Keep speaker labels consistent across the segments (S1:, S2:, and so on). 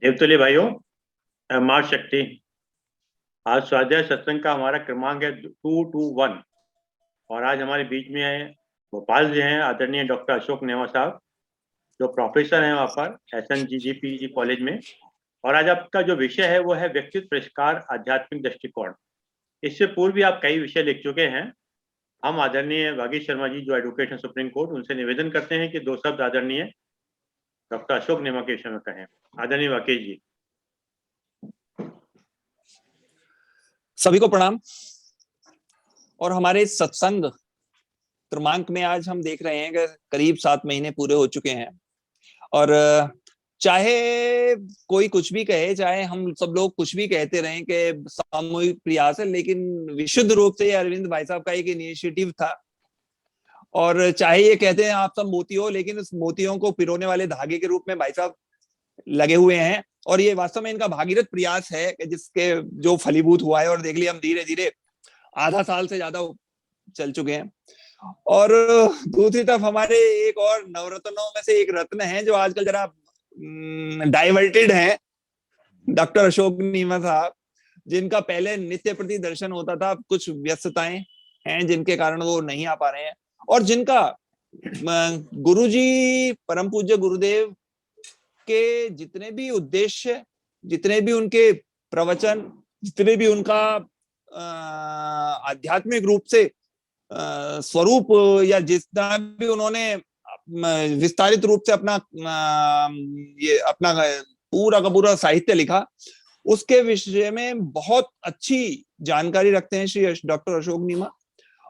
S1: देवतुल्य भाइयों, माँ शक्ति। आज स्वाध्याय सत्संग का हमारा क्रमांक है 221 और आज हमारे बीच में है भोपाल से हैं आदरणीय डॉक्टर अशोक नेमा साहब, जो प्रोफेसर हैं वहाँ पर SNGGP कॉलेज में। और आज आपका जो विषय है वो है व्यक्तित्व परिष्कार आध्यात्मिक दृष्टिकोण। इससे पूर्व भी आप कई विषय लिख चुके हैं। हम आदरणीय वागीश शर्मा जी, जो एडवोकेट हैं सुप्रीम कोर्ट, उनसे निवेदन करते हैं कि 2 शब्द आदरणीय डॉक्टर अशोक नेमा के विषय में कहें। आदरणीय वागीश जी।
S2: सभी को प्रणाम। और हमारे सत्संग क्रमांक में आज हम देख रहे हैं कि करीब 7 महीने पूरे हो चुके हैं। और चाहे कोई कुछ भी कहे, चाहे हम सब लोग कुछ भी कहते रहें कि सामूहिक प्रयास है, लेकिन विशुद्ध रूप से अरविंद भाई साहब का एक इनिशिएटिव था। और चाहे ये कहते हैं आप सब मोती हो, लेकिन उस मोतियों को पिरोने वाले धागे के रूप में भाई साहब लगे हुए हैं। और ये वास्तव में इनका भागीरथ प्रयास है जिसके जो फलीभूत हुआ है। और देख लिया हम धीरे धीरे आधा साल से ज्यादा चल चुके हैं। और दूसरी तरफ हमारे एक और नवरत्नों में से एक रत्न है जो आजकल जरा डाइवर्टेड है, डॉक्टर अशोक नीमा साहब, जिनका पहले नित्य प्रति दर्शन होता था। कुछ व्यस्तताएं हैं जिनके कारण वो नहीं आ पा रहे हैं, और जिनका गुरुजी परम पूज्य गुरुदेव के जितने भी उद्देश्य, जितने भी उनके प्रवचन, जितने भी उनका आध्यात्मिक रूप से स्वरूप, या जितना भी उन्होंने विस्तारित रूप से अपना ये अपना पूरा का पूरा साहित्य लिखा, उसके विषय में बहुत अच्छी जानकारी रखते हैं श्री डॉक्टर अशोक नीमा।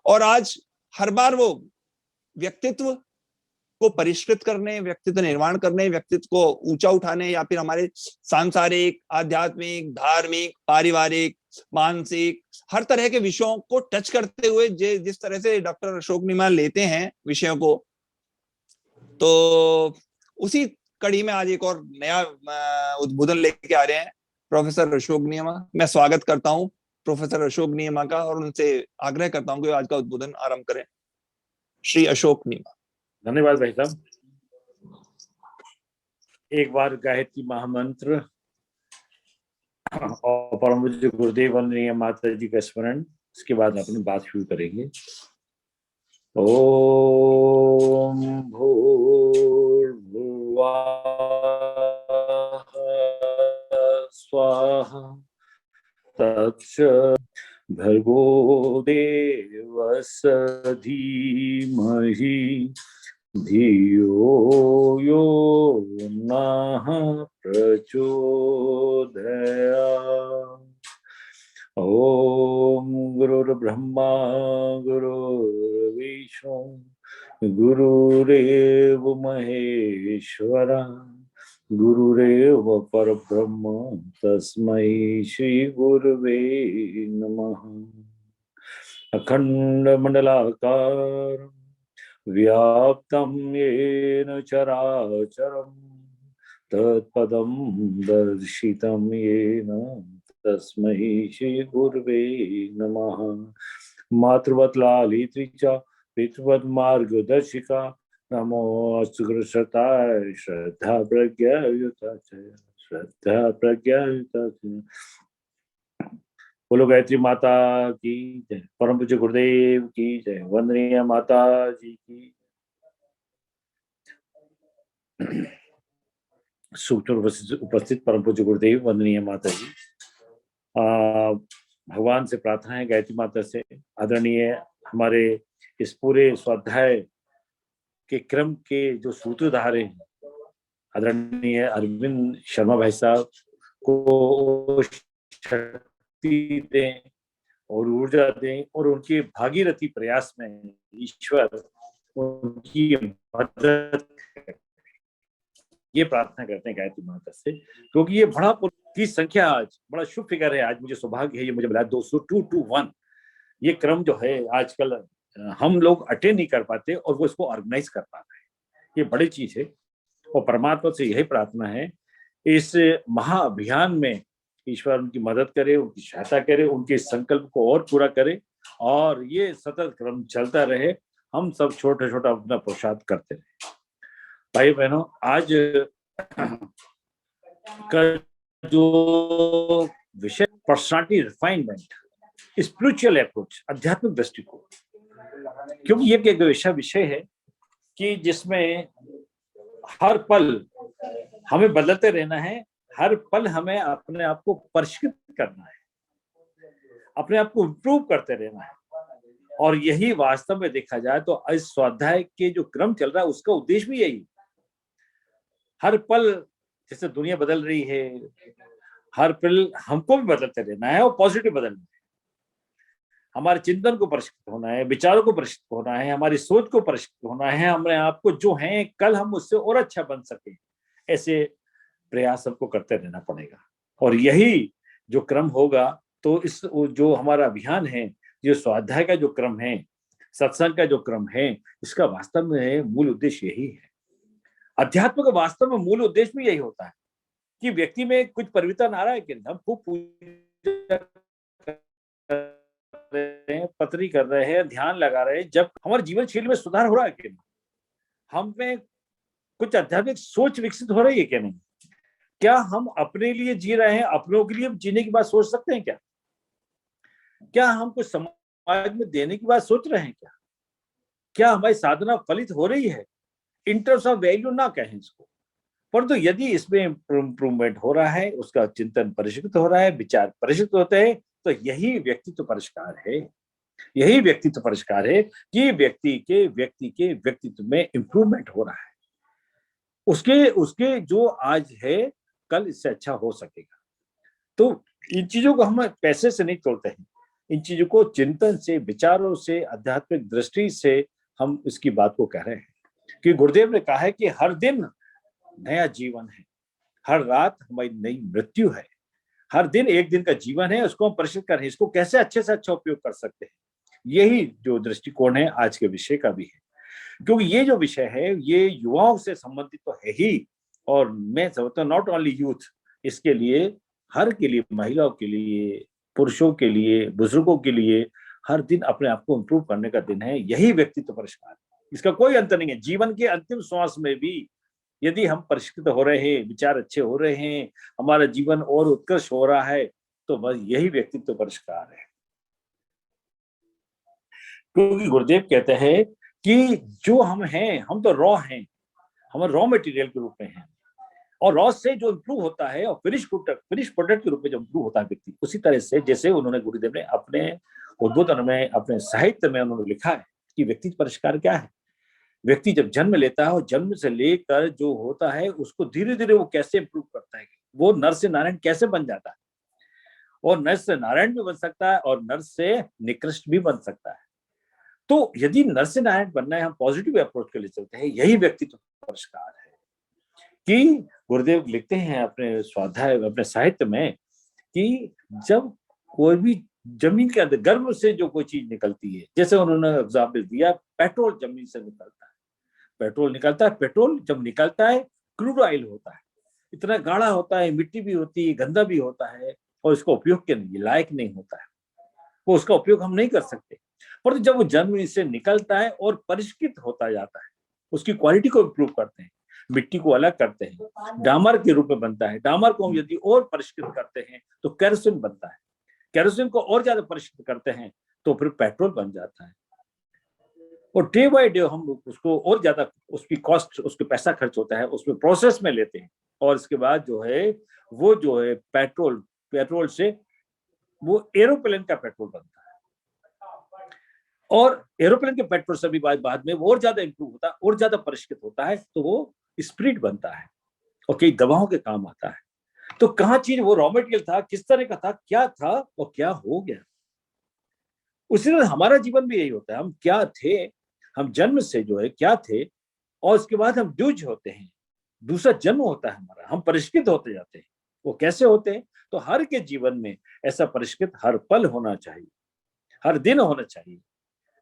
S2: और आज हर बार वो व्यक्तित्व को परिष्कृत करने, व्यक्तित्व निर्माण करने, व्यक्तित्व को ऊंचा उठाने, या फिर हमारे सांसारिक, आध्यात्मिक, धार्मिक, पारिवारिक, मानसिक, हर तरह के विषयों को टच करते हुए जिस तरह से डॉक्टर अशोक नीमा लेते हैं विषयों को, तो उसी कड़ी में आज एक और नया उद्बोधन लेके आ रहे हैं प्रोफेसर अशोक नीमा। मैं स्वागत करता हूं प्रोफेसर अशोक नीमा का, और उनसे आग्रह करता हूं कि आज का उद्बोधन आरंभ करें। श्री अशोक नीमा।
S3: धन्यवाद भाई साहब। एक बार गायत्री महामंत्र और परम पूज्य गुरुदेव वंदनीय माता जी का स्मरण, इसके बाद अपनी बात शुरू करेंगे। ओम भूर्भुवः स्वाहा तत्सवितुर्वरेण्यं भर्गो देवस्य धीमहि धियो यो नः प्रचोदयात्। ओम गुरुर्ब्रह्मा गुरुर्विष्णु गुरुरेव महेश्वरा गुरुरेव परब्रह्म तस्मै श्री गुरुवे नमः। अखंड मंडलाकारं व्याप्तं येन चराचरं तत्पदं दर्शितं येन तस्मै श्री गुरुवे नमः। मातृवत् लालित्रिचा पितृवत् मार्गदर्शिका नमो अस्तु गुरुश्रताय श्रद्धा प्रज्ञायुता श्रद्धा प्रज्ञायुता। बोलो गायत्री माता की जय, परम पूज्य गुरुदेव की जय, वंदनीय माता जी की। सूत्र उपस्थित परम पूज्य गुरुदेव, वंदनीय माता जी, भगवान से प्रार्थना है, गायत्री माता से, आदरणीय हमारे इस पूरे स्वाध्याय के क्रम के जो सूत्रधारे हैं, आदरणीय अरविंद शर्मा भाई साहब को शक्ति दें और ऊर्जा दें, और उनके भागीरथी प्रयास में ईश्वर उनकी मदद, ये प्रार्थना करते हैं गायत्री माता से, क्योंकि ये बड़ा की संख्या आज बड़ा शुभ फिगर है। आज मुझे सौभाग्य है, ये मुझे मिला 221। ये क्रम जो है आजकल हम लोग अटेंड नहीं कर पाते और वो इसको ऑर्गेनाइज कर पाते हैं, ये बड़ी चीज है। और परमात्मा से यही प्रार्थना है, इस महाअभियान में ईश्वर उनकी मदद करे, उनकी सहायता करे, उनके संकल्प को और पूरा करे, और ये सतत क्रम चलता रहे। हम सब छोटा छोटा अपना पुरुषार्थ करते रहे। भाई बहनों, आज कल जो विषय पर्सनालिटी रिफाइनमेंट, स्पिरिचुअल अप्रोच, आध्यात्मिक दृष्टिकोण, क्योंकि ये एक ऐसा विषय है कि जिसमें हर पल हमें बदलते रहना है, हर पल हमें अपने आप को परिष्कृत करना है, अपने आप को इम्प्रूव करते रहना है। और यही वास्तव में देखा जाए तो इस स्वाध्याय के जो क्रम चल रहा है उसका उद्देश्य भी यही, हर पल जैसे दुनिया बदल रही है, हर पल हमको भी बदलते रहना है और पॉजिटिव बदलना है। हमारे चिंतन को परिष्कृत होना है, विचारों को परिष्कृत होना है, हमारी सोच को परिष्कृत होना है, हमें आपको जो है कल हम उससे और अच्छा बन सके, ऐसे प्रयास सबको करते रहना पड़ेगा। और यही जो क्रम होगा तो इस जो हमारा अभियान है, जो स्वाध्याय का जो क्रम है, सत्संग का जो क्रम है, इसका वास्तव में मूल उद्देश्य यही है। अध्यात्म का वास्तव में मूल उद्देश्य भी यही होता है कि व्यक्ति में कुछ परिवर्तन आ रहा है कि हम खूब पूजा कर रहे हैं, पत्री कर रहे हैं, ध्यान लगा रहे हैं, जब हमारे जीवन शैली में सुधार हो रहा है कि हम में कुछ आध्यात्मिक सोच विकसित हो रही है क्या नहीं, क्या हम अपने लिए जी रहे हैं, अपनों के लिए जीने की बात सोच सकते हैं क्या हम कुछ समाज में देने की बात सोच रहे हैं क्या हमारी साधना फलित हो रही है, इन टर्म्स ऑफ वैल्यू ना कहें इसको, परंतु यदि इसमें इम्प्रूवमेंट हो रहा है, उसका चिंतन परिष्कृत हो रहा है, विचार परिष्कृत होते हैं, तो यही व्यक्तित्व परिष्कार है। यही व्यक्तित्व परिष्कार है कि व्यक्ति के व्यक्तित्व में इम्प्रूवमेंट हो रहा है, उसके जो आज है कल इससे अच्छा हो सकेगा। तो इन चीजों को हम पैसे से नहीं तोड़ते हैं, इन चीजों को चिंतन से, विचारों से, आध्यात्मिक दृष्टि से हम इसकी बात को कह रहे हैं कि गुरुदेव ने कहा है कि हर दिन नया जीवन है, हर रात हमारी नई मृत्यु है, हर दिन एक दिन का जीवन है, उसको हम परिष्कृत कर रहे हैं, इसको कैसे अच्छे से अच्छा उपयोग कर सकते हैं, यही जो दृष्टिकोण है आज के विषय का भी है। क्योंकि ये जो विषय है ये युवाओं से संबंधित तो है ही, और मैं समझता हूँ नॉट ओनली यूथ, इसके लिए हर के लिए, महिलाओं के लिए, पुरुषों के लिए, बुजुर्गों के लिए हर दिन अपने आप को इम्प्रूव करने का दिन है। यही व्यक्तित्व परिष्कार, इसका कोई अंत नहीं है। जीवन के अंतिम श्वास में भी यदि हम परिष्कृत हो रहे हैं, विचार अच्छे हो रहे हैं, हमारा जीवन और उत्कृष्ट हो रहा है, तो बस यही व्यक्तित्व परिष्कार है। क्योंकि गुरुदेव कहते हैं कि जो हम हैं, हम तो रॉ हैं, हम रॉ मटेरियल के रूप में हैं, और रॉ से जो इम्प्रूव होता है और फिनिश प्रोडक्ट के रूप में जो इम्प्रूव होता है व्यक्ति, उसी तरह से जैसे उन्होंने गुरुदेव ने अपने उद्बोधन में, अपने साहित्य में उन्होंने लिखा है कि व्यक्ति परिष्कार क्या है। व्यक्ति जब जन्म लेता है और जन्म से लेकर जो होता है उसको धीरे धीरे वो कैसे इम्प्रूव करता है, वो नर से नारायण कैसे बन जाता है, और नर से नारायण भी बन सकता है और नर से निकृष्ट भी बन सकता है। तो यदि नर से नारायण बनना है, हम पॉजिटिव अप्रोच के लिए चलते हैं, यही व्यक्तित्व परिष्कार है। कि गुरुदेव लिखते हैं अपने स्वाध्याय, अपने साहित्य में कि जब कोई भी जमीन के अंदर गर्भ से जो कोई चीज निकलती है, जैसे उन्होंने एग्जाम्पल दिया, पेट्रोल जमीन से निकलता है, पेट्रोल निकलता है, पेट्रोल जब निकलता है क्रूड ऑयल होता है, इतना गाढ़ा होता है, मिट्टी भी होती है, गंदा भी होता है, और इसका उपयोग के लायक नहीं होता है, वो उसका उपयोग हम नहीं कर सकते। पर जब वो जमीन से निकलता है और परिष्कृत होता जाता है, उसकी क्वालिटी को इम्प्रूव करते हैं, मिट्टी को अलग करते हैं, डामर के रूप में बनता है, डामर को हम यदि और परिष्कृत करते हैं तो केरोसिन बनता है, केरोसिन को और ज्यादा परिष्कृत करते हैं तो फिर पेट्रोल बन जाता है, और डे बाय डे हम उसको और ज्यादा, उसकी कॉस्ट, उसके पैसा खर्च होता है, उसमें प्रोसेस में लेते हैं, और इसके बाद जो है वो जो है पेट्रोल से वो एरोप्लेन का पेट्रोल बनता है, और एरोप्लेन के पेट्रोल से भी बाद में वो और ज्यादा इंप्रूव होता है, और ज्यादा परिष्कृत होता है, तो वो स्प्रिट बनता है और कई दवाओं के काम आता है। तो कहाँ चीज वो रॉ मटेरियल था, किस तरह का था, क्या था और क्या हो गया। उसी तरह हमारा जीवन भी यही होता है, हम क्या थे, हम जन्म से जो है क्या थे, और उसके बाद हम द्विज होते हैं, दूसरा जन्म होता है हमारा, हम परिष्कृत होते जाते हैं। वो कैसे होते हैं, तो हर के जीवन में ऐसा परिष्कृत हर पल होना चाहिए, हर दिन होना चाहिए,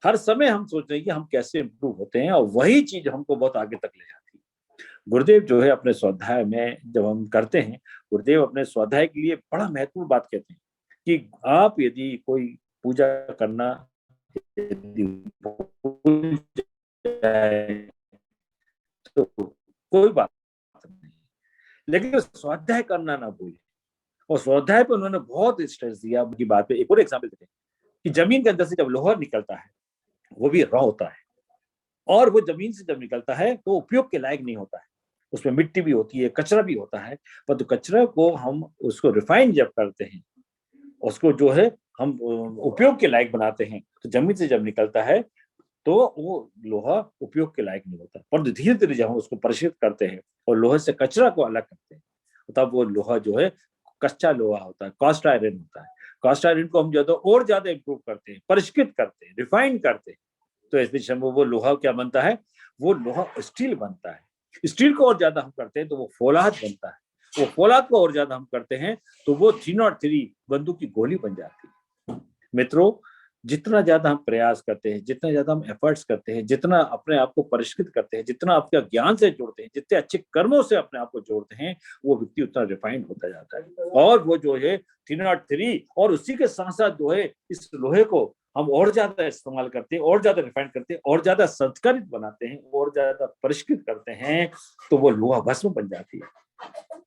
S3: हर समय हम सोच रहे हैं कि हम कैसे इंप्रूव होते हैं, और वही चीज हमको बहुत आगे तक ले जाती है। गुरुदेव जो है अपने स्वाध्याय में जब हम करते हैं, गुरुदेव अपने स्वाध्याय के लिए बड़ा महत्वपूर्ण बात कहते हैं कि आप यदि कोई पूजा करना तो कोई बात नहीं, लेकिन स्वाध्याय करना ना भूलें। और स्वाध्याय पे उन्होंने बहुत स्ट्रेस दिया उनकी बात पे। एक और एग्जाम्पल देते हैं कि जमीन के अंदर से जब लोहा निकलता है वो भी रॉ होता है, और वो जमीन से जब निकलता है तो उपयोग के लायक नहीं होता है, उसमें मिट्टी भी होती है, कचरा भी होता है। पर तो कचरा को हम उसको रिफाइन जब करते हैं, उसको जो है हम उपयोग के लायक बनाते हैं, तो जमीन से जब निकलता है तो वो लोहा उपयोग के लायक नहीं होता। पर धीरे धीरे जब हम उसको परिष्कृत करते हैं और लोहे से कचरा को अलग करते हैं, तब वो लोहा जो है कच्चा लोहा होता है, कास्ट आयरन होता है। कास्ट आयरन को हम ज्यादा और ज्यादा इंप्रूव करते हैं, परिष्कृत करते हैं, रिफाइन करते हैं, तो इस दिशा में वो लोहा क्या बनता है, वो लोहा स्टील बनता है। स्टील को और ज्यादा हम करते हैं तो वो फौलाद बनता है, वो फौलाद को और ज्यादा हम करते हैं तो वो 303 बंदूक की गोली बन जाती है। मित्रों, जितना ज्यादा हम प्रयास करते हैं, जितना ज्यादा हम एफर्ट्स करते हैं, जितना अपने आप को परिष्कृत करते हैं, जितना आपके ज्ञान से जोड़ते हैं, जितने अच्छे कर्मों से अपने आप को जोड़ते हैं, वो व्यक्ति उतना रिफाइंड होता जाता है। और वो जो है 303, और उसी के साथ साथ जो है इस लोहे को हम और ज्यादा इस्तेमाल करते हैं, और ज्यादा रिफाइंड करते हैं, और ज्यादा संस्कारित बनाते हैं, और ज्यादा परिष्कृत करते हैं, तो वो लोहा भस्म बन जाती है।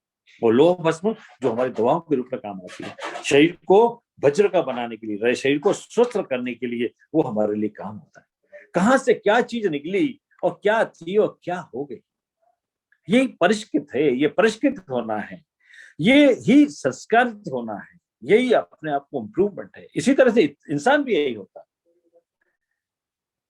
S3: वो लोहा भस्म जो हमारी दवाओं के रूप में काम आती है, शरीर को वज्र का बनाने के लिए, शरीर को स्वस्थ करने के लिए वो हमारे लिए काम होता है। कहां से क्या चीज निकली और क्या थी और क्या हो गई, ये परिष्कृत है, ये परिष्कृत होना है, ये ही संस्कारित होना है, यही अपने आप को इम्प्रूवमेंट है। इसी तरह से इंसान भी यही होता है।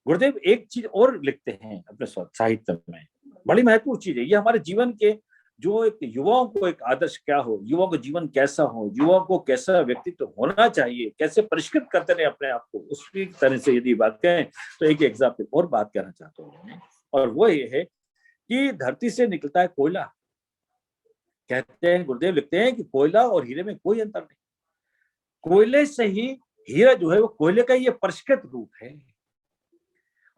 S3: गुरुदेव एक चीज और लिखते हैं अपने साहित्य में, बड़ी महत्वपूर्ण चीज है ये, हमारे जीवन के जो एक युवाओं को एक आदर्श क्या हो, युवाओं का जीवन कैसा हो, युवाओं को कैसा व्यक्तित्व होना चाहिए, कैसे परिष्कृत करते रहे अपने आप को, उसकी तरह से यदि बात करें तो एक एग्जाम्पल और बात करना चाहता हूँ, और वो ये है कि धरती से निकलता है कोयला। कहते हैं, गुरुदेव लिखते हैं कि कोयला और हीरे में कोई अंतर नहीं, कोयले से ही हीरा जो है वो कोयले का ये परिष्कृत रूप है,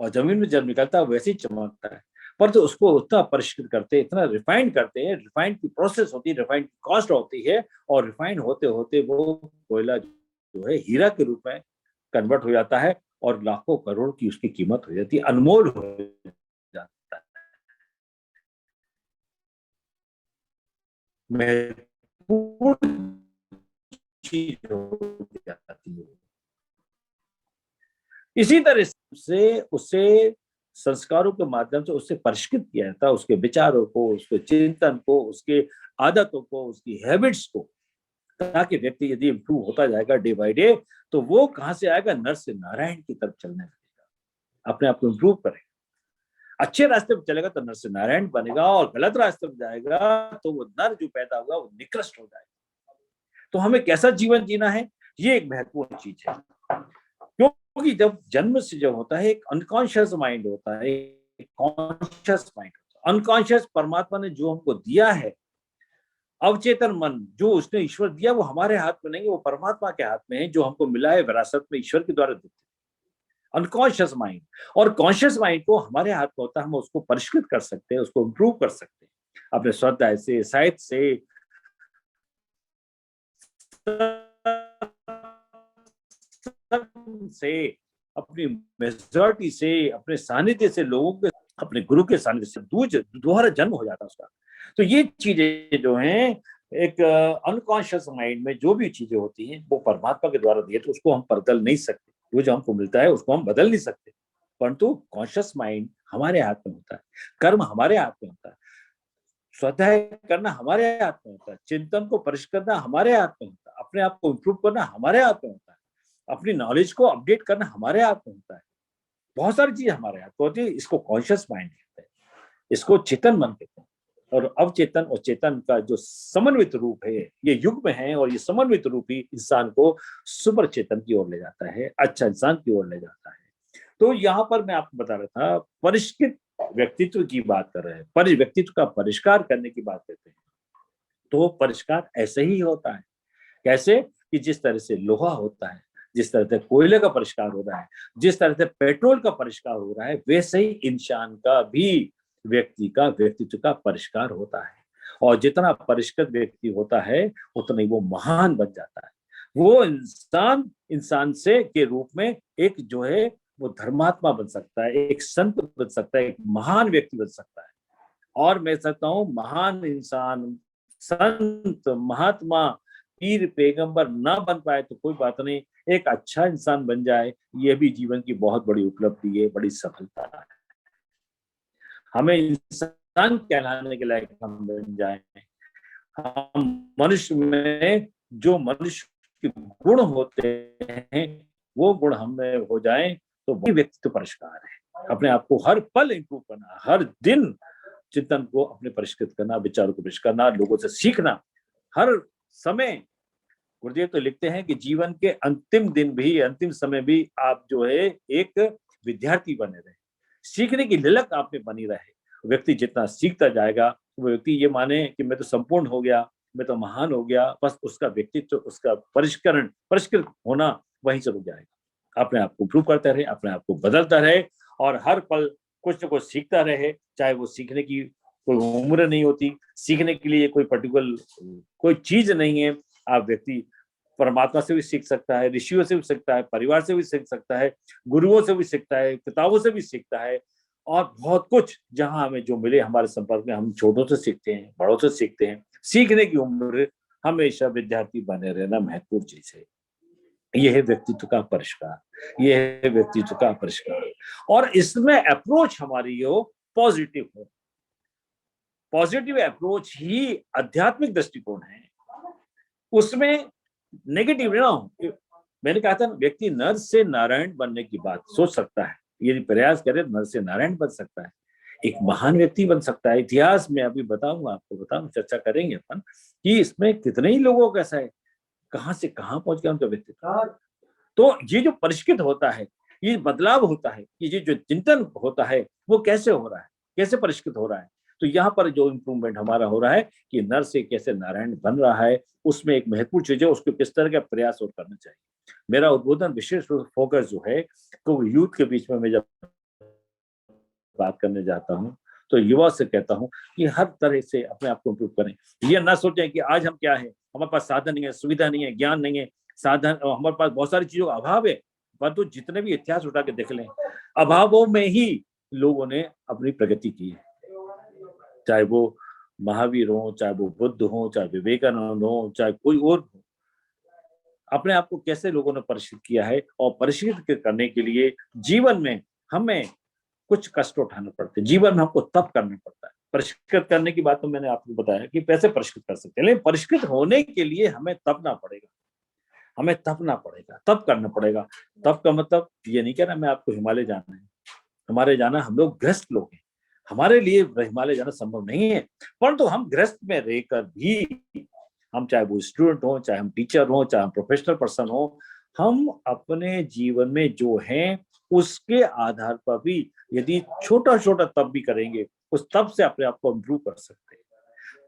S3: और जमीन में जब निकलता है वैसे ही चमकता है। पर तो उसको उतना परिष्कृत करते हैं, इतना रिफाइन करते हैं, रिफाइंड की प्रोसेस होती है, रिफाइंड की कॉस्ट होती है, और रिफाइन होते होते वो कोयला जो है हीरा के रूप में कन्वर्ट हो जाता है, और लाखों करोड़ की उसकी कीमत हो जाती है, अनमोल हो जाता है। महत्वपूर्ण चीज हो जाती है। इसी तरह से उसे संस्कारों के माध्यम से उससे परिष्कृत किया जाता है, उसके विचारों को, उसके चिंतन को, उसके आदतों को, उसकी हैबिट्स को, ताकि व्यक्ति यदि इम्प्रूव होता जाएगा डे बाय डे, तो वो कहां से आएगा, नर से नारायण की तरफ चलने लगेगा, अपने आप को इम्प्रूव करेगा। अच्छे रास्ते पर चलेगा तो नर से नारायण बनेगा, और गलत रास्ते पर जाएगा तो वो नर जो पैदा होगा वो निकृष्ट हो जाएगा। तो हमें कैसा जीवन जीना है, ये एक महत्वपूर्ण चीज है। क्योंकि जब जन्म से जो होता है एक अनकॉन्शियस माइंड होता है, एक कॉन्शियस माइंड होता है। अनकॉन्शियस परमात्मा ने जो हमको दिया है, अवचेतन मन जो उसने ईश्वर दिया वो हमारे हाथ में नहीं है, वो परमात्मा के हाथ में है, जो हमको मिला है विरासत में ईश्वर के द्वारा देते हैं। अनकॉन्शियस माइंड और कॉन्शियस माइंड को हमारे हाथ में होता है, हम उसको परिष्कृत कर सकते हैं, उसको इम्प्रूव कर सकते हैं अपने स्वाध्याय से, साहित्य से, अपनी मेजॉरिटी से, अपने सानिध्य से, लोगों के, अपने गुरु के सानिध्य से दोबारा जन्म हो जाता है उसका। तो ये चीजें जो हैं एक अनकॉन्शियस माइंड में जो भी चीजें होती हैं वो परमात्मा के द्वारा दिए, तो उसको हम बदल नहीं सकते। वो जो हमको मिलता है उसको हम बदल नहीं सकते, परंतु कॉन्शियस माइंड हमारे हाथ में होता है, कर्म हमारे हाथ में होता है, स्वाध्याय करना हमारे हाथ में होता है, चिंतन को परिष्कृत करना हमारे हाथ में होता है, अपने आप को इम्प्रूव करना हमारे हाथ में होता है, अपनी नॉलेज को अपडेट करना हमारे हाथ में होता है। बहुत सारी चीजें हमारे हाथ में होती है। इसको कॉन्शियस माइंड कहते हैं, इसको चेतन मन कहते हैं। और अवचेतन और चेतन का जो समन्वित रूप है ये युग में है, और ये समन्वित रूप ही इंसान को सुपर चेतन की ओर ले जाता है, अच्छा इंसान की ओर ले जाता है। तो यहाँ पर मैं आपको बता रहा था, परिष्कृत व्यक्तित्व की बात कर रहे हैं, व्यक्तित्व का परिष्कार करने की बात करते हैं, तो परिष्कार ऐसे ही होता है। कैसे कि जिस तरह से लोहा होता है, जिस तरह से कोयले का परिष्कार हो रहा है, जिस तरह से पेट्रोल का परिष्कार हो रहा है, वैसे ही इंसान का भी, व्यक्ति का व्यक्तित्व का परिष्कार होता है। और जितना परिष्कृत व्यक्ति होता है उतना ही वो महान बन जाता है। वो इंसान से के रूप में एक जो है वो धर्मात्मा बन सकता है, एक संत बन सकता है, एक महान व्यक्ति बन सकता है। और मैं सकता हूँ महान इंसान, संत, महात्मा पीर पैगंबर ना बन पाए तो कोई बात नहीं, एक अच्छा इंसान बन जाए, ये भी जीवन की बहुत बड़ी उपलब्धि है, बड़ी सफलता है। हमें इंसान कहलाने के लायक हम बन जाए, हम मनुष्य में जो मनुष्य के गुण होते हैं वो गुण हमें हो जाए तो वही व्यक्तित्व परिष्कार है। अपने आप को हर पल इंप्रूव करना, हर दिन चिंतन को अपने परिष्कृत करना, विचारों को परिष्कृत करना, लोगों से सीखना हर समय। गुरुदेव तो लिखते हैं कि जीवन के अंतिम दिन भी, अंतिम समय भी आप जो है एक विद्यार्थी बने रहे, सीखने की ललक आप में बनी रहे। व्यक्ति जितना सीखता जाएगा वो व्यक्ति ये माने कि मैं तो संपूर्ण हो गया, मैं तो महान हो गया, बस उसका व्यक्तित्व, उसका परिष्कृत होना वहीं से रुक जाएगा। अपने आप को इम्प्रूव करता रहे, अपने आप को बदलता रहे और हर पल कुछ न कुछ सीखता रहे। चाहे वो सीखने की कोई उम्र नहीं होती, सीखने के लिए कोई पर्टिकुलर कोई चीज नहीं है। आप व्यक्ति परमात्मा से भी सीख सकता है, ऋषियों से भी सीखता है, परिवार से भी सीख सकता है, गुरुओं से भी सीखता है, किताबों से भी सीखता है और बहुत कुछ जहां हमें जो मिले हमारे संपर्क में, हम छोटों से सीखते हैं, बड़ों से सीखते हैं। सीखने की उम्र हमेशा विद्यार्थी बने रहना महत्वपूर्ण चीज है। यह है व्यक्तित्व का परिष्कार, यह है व्यक्तित्व का परिष्कार। और इसमें अप्रोच हमारी हो पॉजिटिव हो। पॉजिटिव अप्रोच ही आध्यात्मिक दृष्टिकोण है, उसमें नेगेटिव ना हो। मैंने कहा था व्यक्ति नर से नारायण बनने की बात सोच सकता है, यदि प्रयास करे नर से नारायण बन सकता है, एक महान व्यक्ति बन सकता है। इतिहास में अभी बताऊंगा, आपको बताऊंगा, चर्चा करेंगे अपन कि इसमें कितने ही लोगों का ऐसा है, कहां से कहां पहुंच गया उनका व्यक्तित्व। तो ये जो परिष्कृत होता है, ये बदलाव होता है, ये जो चिंतन होता है वो कैसे हो रहा है, कैसे परिष्कृत हो रहा है। तो यहाँ पर जो इम्प्रूवमेंट हमारा हो रहा है कि नर से कैसे नारायण बन रहा है, उसमें एक महत्वपूर्ण चीज है, उसको किस तरह का प्रयास और करना चाहिए। मेरा उद्बोधन विशेष फोकस जो है तो यूथ के बीच में मैं जब बात करने जाता हूँ तो युवा से कहता हूँ कि हर तरह से अपने आप को इम्प्रूव करें। ये ना सोचें कि आज हम क्या है, हमारे पास साधन नहीं है, सुविधा नहीं है, ज्ञान नहीं है, साधन हमारे पास बहुत सारी चीजों का अभाव है। परंतु जितने भी इतिहास उठा के देख लें, अभावों में ही लोगों ने अपनी प्रगति की है। चाहे वो महावीर हो, चाहे वो बुद्ध हो, चाहे विवेकानंद हो, चाहे कोई और हो, अपने आप को कैसे लोगों ने परिष्कृत किया है। और परिष्कृत करने के लिए जीवन में हमें कुछ कष्ट उठाने पड़ते हैं, जीवन में हमको तप करना पड़ता है। परिष्कृत करने की बात तो मैंने आपको बताया कि कैसे परिष्कृत कर सकते हैं, लेकिन परिष्कृत होने के लिए हमें तपना पड़ेगा, हमें तपना पड़ेगा, तप करना पड़ेगा। तप का मतलब ये नहीं कहना मैं आपको हिमालय जाना है, हमारे जाना, हम लोग गृहस्थ लोग हैं, हमारे लिए हिमालय जाना संभव नहीं है। परंतु हम गृहस्थ में रहकर भी, हम चाहे वो स्टूडेंट हो, चाहे हम टीचर हो, चाहे हम प्रोफेशनल पर्सन हो, हम अपने जीवन में जो हैं उसके आधार पर भी यदि छोटा छोटा तप भी करेंगे, उस तप से अपने आप को इम्प्रूव कर सकते हैं।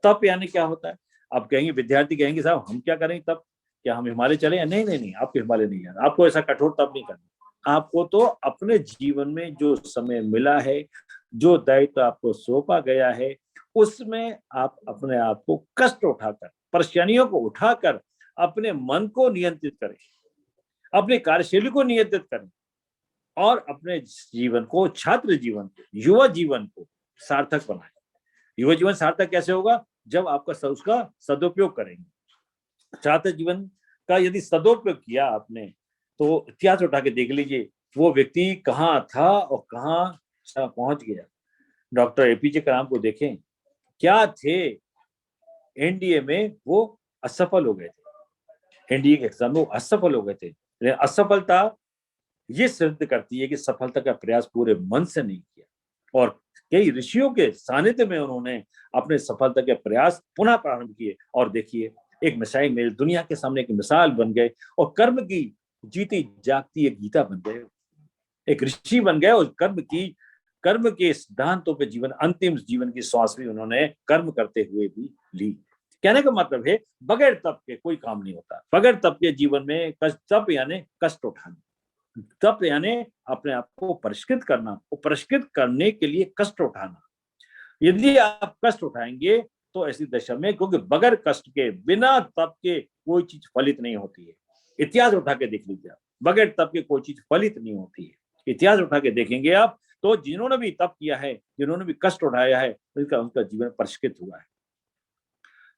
S3: तप यानी क्या होता है? आप कहेंगे, विद्यार्थी कहेंगे साहब हम क्या करेंगे तप, क्या हम हिमालय चले? नहीं नहीं नहीं, आपको हिमालय नहीं जाना, आपको ऐसा कठोर तप नहीं करना। आपको तो अपने जीवन में जो समय मिला है, जो दायित्व आपको सौंपा गया है, उसमें आप अपने आप को कष्ट उठाकर, परेशानियों को उठाकर अपने मन को नियंत्रित करें, अपने कार्यशैली को नियंत्रित करें और अपने जीवन को, छात्र जीवन को, युवा जीवन को सार्थक बनाएं। युवा जीवन सार्थक कैसे होगा? जब आपका उसका सदुपयोग करेंगे। छात्र जीवन का यदि सदुपयोग किया आपने, तो इतिहास उठा के देख लीजिए वो व्यक्ति कहाँ था और कहाँ पहुंच गया। डॉक्टर एपीजे कलाम को देखें, क्या थे, एनडीए में वो असफल हो गए थे, एनडीए के एग्जाम में वो असफल हो गए थे। लेकिन असफलता ये सिद्ध करती है कि सफलता का प्रयास पूरे मन से नहीं किया, और कई ऋषियों के सानिध्य में उन्होंने अपने सफलता के प्रयास पुनः प्रारंभ किए। और देखिए एक मिसाइल में दुनिया के सामने एक मिसाल बन गए और कर्म की जीती जागती एक गीता बन गए, एक ऋषि बन गए और कर्म के सिद्धांतों पे जीवन, अंतिम जीवन की श्वास भी उन्होंने कर्म करते हुए भी ली। कहने का मतलब है बगैर तप के कोई काम नहीं होता, बगैर तप के जीवन में तप यानी कष्ट उठाना, तप यानी अपने आप को परिष्कृत करना, वो परिष्कृत करने के लिए कष्ट उठाना। यदि आप कष्ट उठाएंगे तो ऐसी दशा में, क्योंकि बगैर कष्ट के, बिना तप के कोई चीज फलित नहीं होती है। इतिहास उठा के देख लीजिए, बगैर तप के कोई चीज फलित नहीं होती है। इतिहास उठा के देखेंगे आप तो जिन्होंने भी तप किया है, जिन्होंने भी कष्ट उठाया है, उनका जीवन परिष्कृत हुआ है।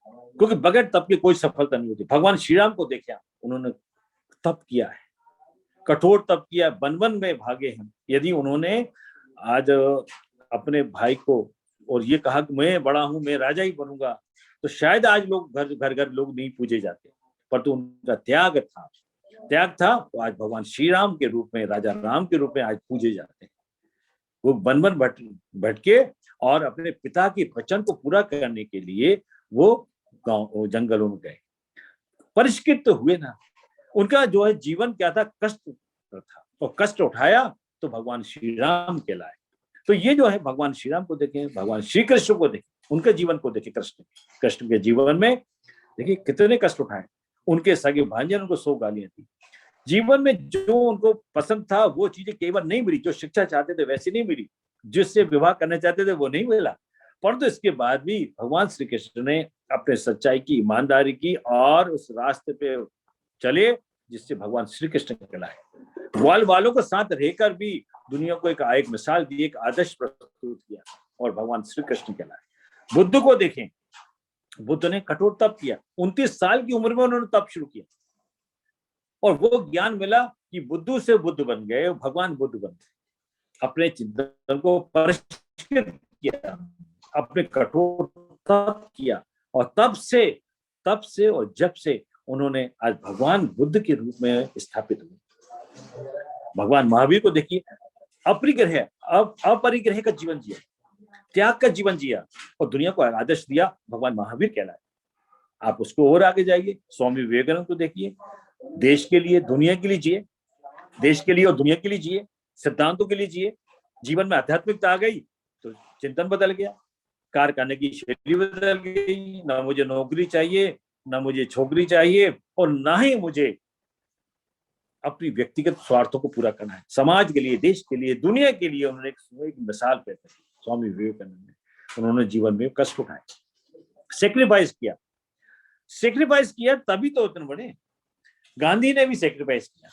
S3: क्योंकि बगैर तप के कोई सफलता नहीं होती। भगवान श्री राम को देखिए, उन्होंने तप किया है, कठोर तप किया, वन वन में भागे हैं। यदि उन्होंने आज अपने भाई को और ये कहा कि मैं बड़ा हूं, मैं राजा ही बनूंगा, तो शायद आज लोग घर घर लोग नहीं पूजे जाते, पर तो उनका त्याग था, तो आज भगवान श्री राम के रूप में, राजा राम के रूप में आज पूजे जाते हैं। वो वन वन भटके और अपने पिता के वचन को पूरा करने के लिए वो गांव जंगलों में गए, परिष्कृत तो हुए ना। उनका जो है जीवन क्या था, कष्ट था, और कष्ट उठाया तो भगवान श्री राम कहलाए। तो ये जो है भगवान श्री राम को देखें, भगवान श्री कृष्ण को देखें, उनके जीवन को देखें। कृष्ण के जीवन में देखिए कितने कष्ट उठाए। उनके सगे भांजे उनको 100 गालियां दी। जीवन में जो उनको पसंद था वो चीजें केवल नहीं मिली, जो शिक्षा चाहते थे वैसी नहीं मिली, जिससे विवाह करना चाहते थे वो नहीं मिला, परंतु इसके बाद भी भगवान श्री कृष्ण ने अपने सच्चाई की, ईमानदारी की और उस रास्ते पे चले जिससे भगवान श्री कृष्ण कहलाए। ग्वाल वालों के साथ रहकर भी दुनिया को एक मिसाल दी, एक आदर्श प्रस्तुत किया और भगवान श्री कृष्ण कहलाए। बुद्ध को देखें, बुद्ध ने कठोर तप किया, 29 साल की उम्र में उन्होंने तप शुरू किया और वो ज्ञान मिला कि बुद्धू से बुद्ध बन गए, भगवान बुद्ध बन गए। अपने चिंतन को परिष्कृत किया, अपने कठोर तप किया और तब से और जब से उन्होंने आज भगवान बुद्ध के रूप में स्थापित हुए। भगवान महावीर को देखिए, अपरिग्रह का जीवन जिया, त्याग का जीवन जिया और दुनिया को आदर्श दिया, भगवान महावीर कहलाए। आप उसको और आगे जाइए, स्वामी विवेकानंद को देखिए, देश के लिए दुनिया के लिए जिए, देश के लिए और दुनिया के लिए जिए, सिद्धांतों के लिए जिए। जीवन में आध्यात्मिकता आ गई तो चिंतन बदल गया, कार्य करने की शैली बदल गई। ना मुझे नौकरी चाहिए, ना मुझे छोकरी चाहिए और ना ही मुझे अपनी व्यक्तिगत स्वार्थों को पूरा करना है। समाज के लिए, देश के लिए, दुनिया के लिए उन्होंने एक मिसाल पैदा की। स्वामी विवेकानंद ने, उन्होंने जीवन में कष्ट उठाए, सेक्रीफाइस किया तभी तो उतने बड़े। गांधी ने भी सेक्रीफाइस किया,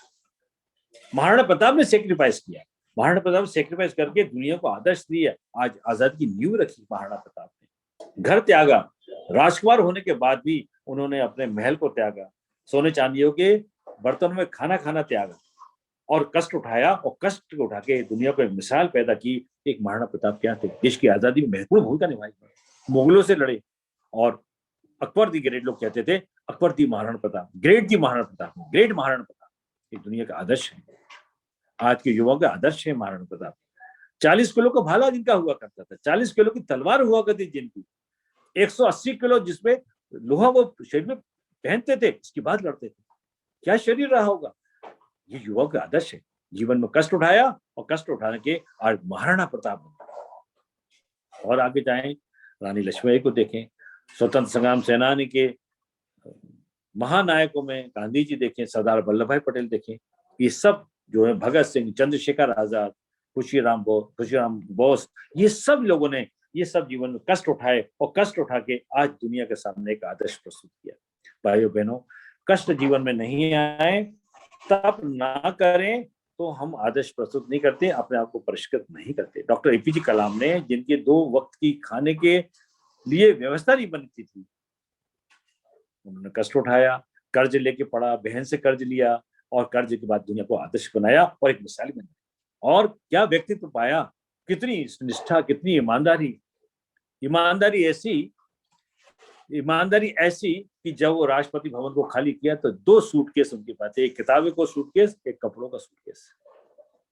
S3: महाराणा प्रताप ने सेक्रीफाइस किया, महाराणा प्रताप सेक्रीफाइस करके दुनिया को आदर्श दिया। आज आजादी की नींव रखी महाराणा प्रताप ने, घर त्यागा, राजकुमार होने के बाद भी उन्होंने अपने महल को त्यागा, सोने चांदियों के बर्तनों में खाना त्यागा और कष्ट उठाया और कष्ट उठा के दुनिया को एक मिसाल पैदा की। एक महाराणा प्रताप क्या थे, देश की आजादी में महत्वपूर्ण भूमिका निभाई, मुगलों से लड़े और अकबर दी ग्रेट, लोग कहते थे अकबर दी महाराणा प्रताप, ग्रेट महाराणा प्रताप एक दुनिया का आदर्श है, आज के युवाओं का आदर्श है महाराणा प्रताप। 40 किलो का भाला जिनका हुआ करता था, 40 किलो की तलवार हुआ करती जिनकी, 180 किलो जिसमें लोहा वो शरीर में पहनते थे, इसके बाद लड़ते थे। क्या शरीर रहा होगा। ये युवाओं का आदर्श है। जीवन में कष्ट उठाया और कष्ट उठाने के आज महाराणा प्रताप बने। और आगे जाएं, रानी लक्ष्मीबाई को देखें, स्वतंत्र संग्राम सेनानी के महानायकों में गांधी जी देखें, सरदार वल्लभ भाई पटेल देखें, ये सब जो है भगत सिंह, चंद्रशेखर आजाद, खुशीराम बोस, ये सब लोगों ने ये सब जीवन में कष्ट उठाए और कष्ट उठा के आज दुनिया के सामने एक आदर्श प्रस्तुत किया। भाइयों बहनों, कष्ट जीवन में नहीं आए, तप ना करें तो हम आदर्श प्रस्तुत नहीं करते, अपने आप को परिष्कृत नहीं करते। डॉक्टर एपीजे कलाम ने, जिनके 2 वक्त की खाने के लिए व्यवस्था नहीं बनती थी, उन्होंने कष्ट उठाया, कर्ज लेके पढ़ा, बहन से कर्ज लिया और कर्ज के बाद दुनिया को आदर्श बनाया और एक मिसाल बनाया। और क्या व्यक्तित्व पाया, कितनी निष्ठा, कितनी ईमानदारी ऐसी कि जब वो राष्ट्रपति भवन को खाली किया तो 2 सूटकेस उनके पास, एक किताबें को सूटकेस, एक कपड़ों का सूटकेस।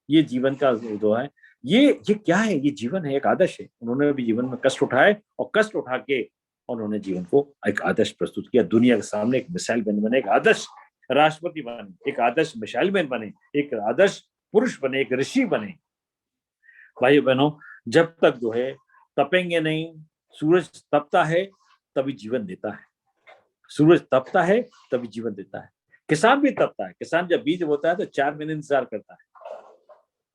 S3: ये जीवन का जो है, ये क्या है, ये जीवन है, एक आदर्श है। उन्होंने भी जीवन में कष्ट उठाए और कष्ट उठा के उन्होंने जीवन को एक आदर्श प्रस्तुत किया, दुनिया के सामने एक मिसाइल बने, एक आदर्श राष्ट्रपति बने, एक आदर्श मिसाइल मैन बने, एक आदर्श पुरुष बने, एक ऋषि बने। भाइयों बहनों, जब तक जो है तपेंगे नहीं, सूरज तपता है तभी जीवन देता है, सूरज तपता है तभी जीवन देता है। किसान भी तपता है, किसान जब बीज बोता है तो 4 महीने इंतजार करता है,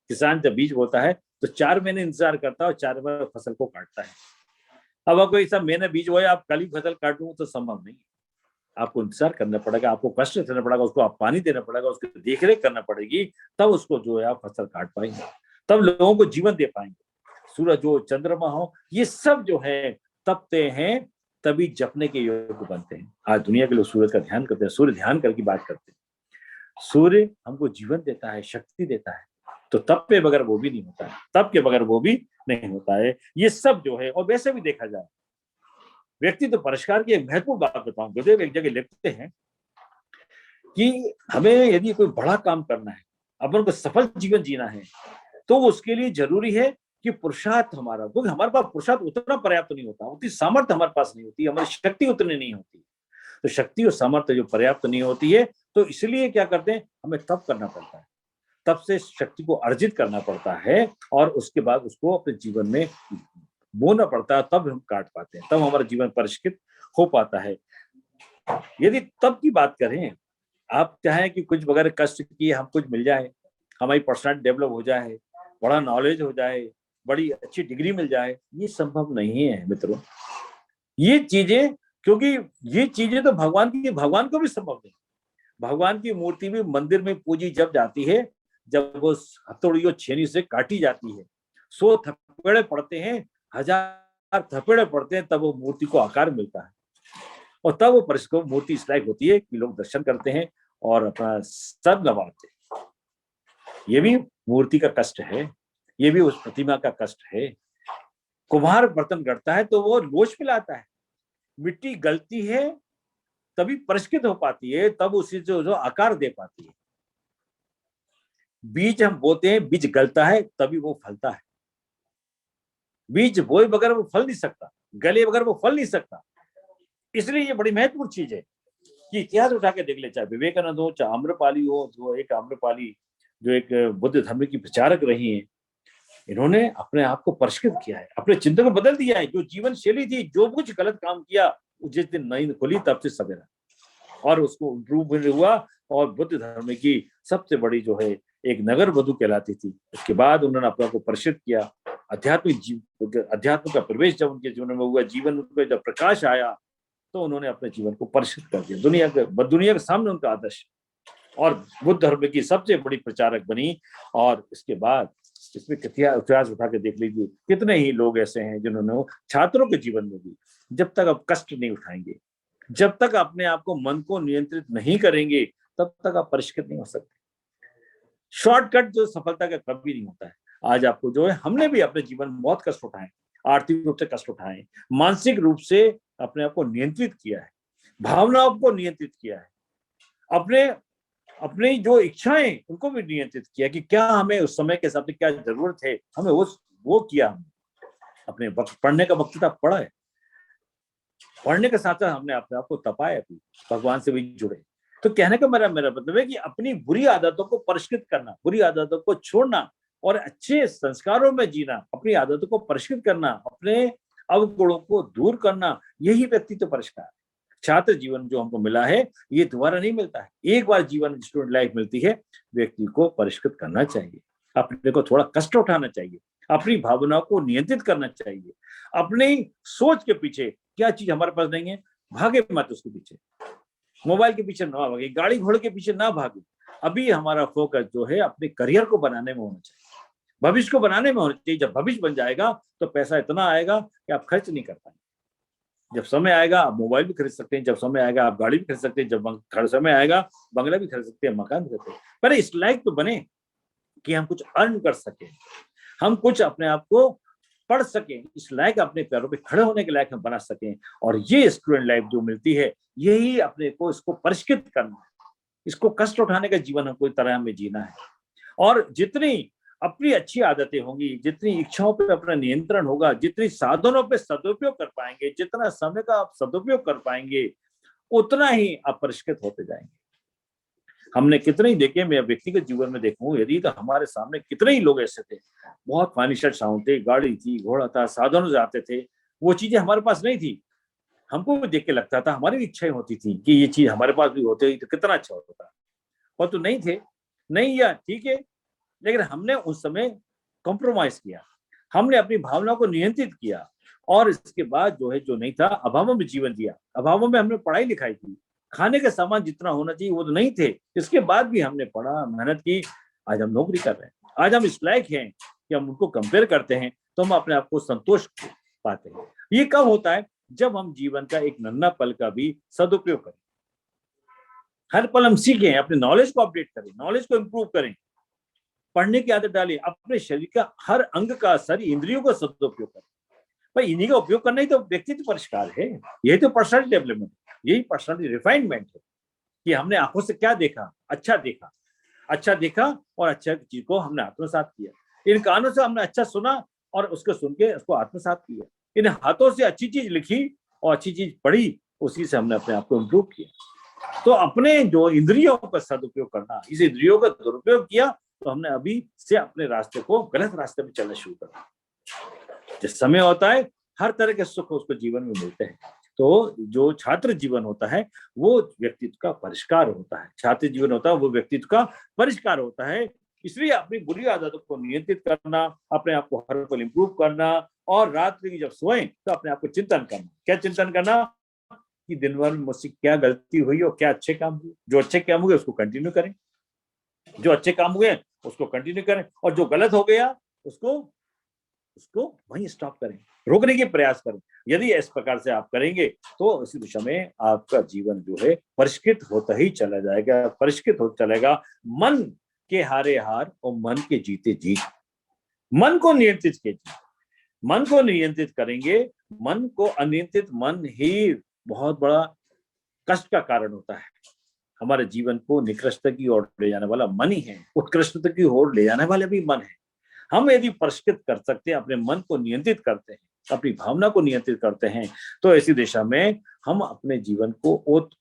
S3: किसान जब बीज बोता है तो 4 महीने इंतजार करता है और 4 बार फसल को काटता है। अब आपको ऐसा मैंने बीज बोया, आप कल ही फसल काटूं तो संभव नहीं, आपको इंतजार करना पड़ेगा, आपको कष्ट करना पड़ेगा, उसको आप पानी देना पड़ेगा, उसकी देखरेख करना पड़ेगी, तब उसको जो है आप फसल काट पाएंगे, तब लोगों को जीवन दे पाएंगे। सूरज हो, चंद्रमा हो, ये सब जो है तपते हैं तभी जपने के योग्य बनते हैं। आज दुनिया के लोग सूरज का ध्यान करते हैं, सूर्य ध्यान करके बात करते हैं। सूर्य हमको जीवन देता है, शक्ति देता है, तो तप के बगैर वो भी नहीं होता है, तप के बगैर वो भी नहीं होता है। ये सब जो है, और वैसे भी देखा जाए व्यक्ति तो परिष्कार की एक महत्वपूर्ण बात बताऊं, गुरुदेव एक जगह लिखते हैं कि हमें यदि कोई बड़ा काम करना है, अपन को सफल जीवन जीना है, तो उसके लिए जरूरी है कि पुरुषार्थ हमारा, क्योंकि हमारे पास पुरुषार्थ उतना पर्याप्त नहीं होता, उतनी सामर्थ्य हमारे पास नहीं होती, हमारी शक्ति उतनी नहीं होती। तो शक्ति और सामर्थ्य जो पर्याप्त नहीं होती है, तो इसलिए क्या करते हैं, हमें तप करना पड़ता है, तप से शक्ति को अर्जित करना पड़ता है, और उसके बाद उसको अपने जीवन में बोना पड़ता है, तब हम काट पाते हैं, तब हमारा जीवन परिष्कृत हो पाता है। यदि तप की बात करें, आप चाहें कि कुछ बगैर कष्ट किए हम कुछ मिल जाए, हमारी पर्सनालिटी डेवलप हो जाए, बड़ा नॉलेज हो जाए, बड़ी अच्छी डिग्री मिल जाए, ये संभव नहीं है मित्रों। ये चीजें, क्योंकि ये चीजें तो भगवान को भी संभव नहीं। भगवान की मूर्ति भी मंदिर में पूजी जब जाती है, जब वो हथौड़ी और छेनी से काटी जाती है, 100 थप्पड़े पड़ते हैं, 1000 थप्पड़े पड़ते हैं, तब वो मूर्ति को आकार मिलता है, और तब वो परिष्कृत मूर्ति इस लायक होती है कि लोग दर्शन करते हैं और अपना सब गवाते हैं। ये भी मूर्ति का कष्ट है, ये भी उस प्रतिमा का कष्ट है। कुम्हार बर्तन गढ़ता है तो वो लोच मिलाता है, मिट्टी गलती है तभी परिष्कृत हो पाती है, तब उसे जो आकार दे पाती है। बीज हम बोते हैं, बीज गलता है तभी वो फलता है। बीज बोए बगैर वो फल नहीं सकता, गले बगैर वो फल नहीं सकता। इसलिए ये बड़ी महत्वपूर्ण चीज है कि इतिहास उठा के देख ले, चाहे विवेकानंद हो, चाहे आम्रपाली हो, जो एक बुद्ध धर्म की प्रचारक रही है, इन्होंने अपने आप को परिष्कृत किया है, अपने चिंतन को बदल दिया है। जो जीवन शैली थी, जो कुछ गलत काम किया, जिस दिन नींद खुली तब से सवेरा, और उसको इम्प्रूव हुआ, और बुद्ध धर्म की सबसे बड़ी जो है एक नगर वधु कहलाती थी। उसके बाद उन्होंने अपने आप को परिष्कृत किया। अध्यात्म का प्रवेश जब उनके जीवन में हुआ, जीवन में जब प्रकाश आया, तो उन्होंने अपने जीवन को परिष्कृत कर दिया, दुनिया के सामने उनका आदर्श, और बुद्ध धर्म की सबसे बड़ी प्रचारक बनी। और इसके बाद इसमें इतिहास उठा के देख लीजिए, कितने ही लोग ऐसे हैं जिन्होंने छात्रों के जीवन में भी, जब तक आप कष्ट नहीं उठाएंगे, जब तक अपने आप को, मन को नियंत्रित नहीं करेंगे, तब तक आप परिष्कृत नहीं हो सकते। शॉर्टकट जो सफलता का कभी नहीं होता है। आज आपको जो है, हमने भी अपने जीवन में बहुत कष्ट उठाए, आर्थिक रूप से कष्ट उठाए, मानसिक रूप से अपने आप को नियंत्रित किया है, भावनाओं को नियंत्रित किया है, अपनी जो इच्छाएं उनको भी नियंत्रित किया कि क्या हमें उस समय के हिसाब से क्या जरूरत है, हमें वो किया। अपने पढ़ने का वक्त था, पढ़ा है, पढ़ने के साथ साथ हमने अपने आप को तपाया भी, भगवान से भी जुड़े। तो कहने का मेरा मतलब है कि अपनी बुरी आदतों को परिष्कृत करना, बुरी आदतों को छोड़ना और अच्छे संस्कारों में जीना, अपनी आदतों को परिष्कृत करना, अपने अवगुणों को दूर करना, यही व्यक्तित्व परिष्कार। छात्र जीवन जो हमको मिला है, ये दोबारा नहीं मिलता है। एक बार जीवन स्टूडेंट लाइफ मिलती है, व्यक्ति को परिष्कृत करना चाहिए, अपने को थोड़ा कष्ट उठाना चाहिए, अपनी भावनाओं को नियंत्रित करना चाहिए। अपनी सोच के पीछे क्या चीज हमारे पास नहीं है, भागे मत उसके पीछे, मोबाइल के पीछे ना भागे, गाड़ी घोड़े के पीछे ना भागे। अभी हमारा फोकस जो है अपने करियर को बनाने में होना चाहिए, भविष्य को बनाने में होना चाहिए। जब भविष्य बन जाएगा तो पैसा इतना आएगा कि आप खर्च नहीं कर पाएंगे। जब समय आएगा आप मोबाइल भी खरीद सकते हैं, जब समय आएगा आप गाड़ी भी खरीद सकते हैं, जब समय आएगा बंगला भी खरीद सकते हैं, मकान भी खरीद सकते हैं। पर इस लायक तो बने कि हम कुछ अर्न कर सकें, हम कुछ अपने आप को पढ़ सकें, इस लायक अपने पैरों पे खड़े होने के लायक हम बना सकें। और ये स्टूडेंट लाइफ जो मिलती है, यही अपने को इसको परिष्कृत करना है, इसको कष्ट उठाने का जीवन हमको तरह हमें जीना है। और जितनी अपनी अच्छी आदतें होंगी, जितनी इच्छाओं पे अपना नियंत्रण होगा, जितनी साधनों पे सदुपयोग कर पाएंगे, जितना समय का आप सदुपयोग कर पाएंगे, उतना ही आप परिष्कृत होते जाएंगे। हमने कितने ही देखे, मैं व्यक्तिगत जीवन में देखूं यदि, तो हमारे सामने कितने ही लोग ऐसे थे, बहुत फाइनेंशियल साउंड थे, गाड़ी थी, घोड़ा था, साधनों से आते थे, वो चीजें हमारे पास नहीं थी। हमको भी देख के लगता था, हमारी भी इच्छाएं होती थी कि ये चीज हमारे पास भी होती तो कितना अच्छा होता, और तो नहीं थे, नहीं या ठीक है, लेकिन हमने उस समय कॉम्प्रोमाइज किया, हमने अपनी भावनाओं को नियंत्रित किया, और इसके बाद जो है, जो नहीं था, अभावों में जीवन जिया। अभावों में हमने पढ़ाई लिखाई की, खाने के सामान जितना होना चाहिए वो तो नहीं थे, इसके बाद भी हमने पढ़ा, मेहनत की, आज हम नौकरी कर रहे हैं, आज हम इस लायक हैं कि हम उनको कंपेयर करते हैं तो हम अपने आप को संतोष पाते हैं। ये कब होता है, जब हम जीवन का एक नन्हा पल का भी सदुपयोग करें। हर पल हम सीखें, अपने नॉलेज को अपडेट करें, नॉलेज को इंप्रूव करें, पढ़ने की आदत डालें, अपने शरीर का हर अंग का, सारी इंद्रियों का सदुपयोग करें। भाई इन्हीं का उपयोग करना ही तो व्यक्तित्व परिष्कार है, यही तो पर्सनालिटी डेवलपमेंट, यही पर्सनालिटी रिफाइनमेंट है कि हमने आंखों से क्या देखा, अच्छा देखा, अच्छा देखा और अच्छा चीज को हमने आत्मसात किया। इन कानों से हमने अच्छा सुना और उसको सुन के उसको आत्मसात किया। इन हाथों से अच्छी चीज लिखी और अच्छी चीज पढ़ी, उसी से हमने अपने आप को इम्प्रूव किया। तो अपने जो इंद्रियों का सदुपयोग करना, इस इंद्रियों का दुरुपयोग किया तो हमने अभी से अपने रास्ते को, गलत रास्ते में चलना शुरू कर दिया। जिस समय होता है हर तरह के सुख उसको जीवन में मिलते हैं। तो जो छात्र जीवन होता है वो व्यक्तित्व का परिष्कार होता है, छात्र जीवन होता है वो व्यक्तित्व का परिष्कार होता है। इसलिए अपनी बुरी आदतों को नियंत्रित करना, अपने आप को हर पल इंप्रूव करना, और रात्रि की जब सोएं तो अपने आप को चिंतन करना। क्या चिंतन करना? कि दिन भर में मुझसे क्या गलती हुई और क्या अच्छे काम हुए। जो अच्छे काम हुए उसको कंटिन्यू करें, जो अच्छे काम हुए उसको कंटिन्यू करें, और जो गलत हो गया उसको वहीं स्टॉप करें, रोकने के प्रयास करें। यदि इस प्रकार से आप करेंगे तो इसी दिशा में आपका जीवन जो है परिष्कृत होता ही चला जाएगा, परिष्कृत होता चलेगा। मन के हारे हार और मन के जीते जीत। मन को नियंत्रित कीजिए, मन को नियंत्रित करेंगे। मन को अनियंत्रित मन ही बहुत बड़ा कष्ट का कारण होता है। हमारे जीवन को निकृष्टता की ओर ले जाने वाला मन ही है, उत्कृष्टता की ओर ले जाने वाले भी मन है। हम यदि परिष्कृत कर सकते हैं, अपने मन को नियंत्रित करते हैं, अपनी भावना को नियंत्रित करते हैं, तो ऐसी दिशा में हम अपने जीवन को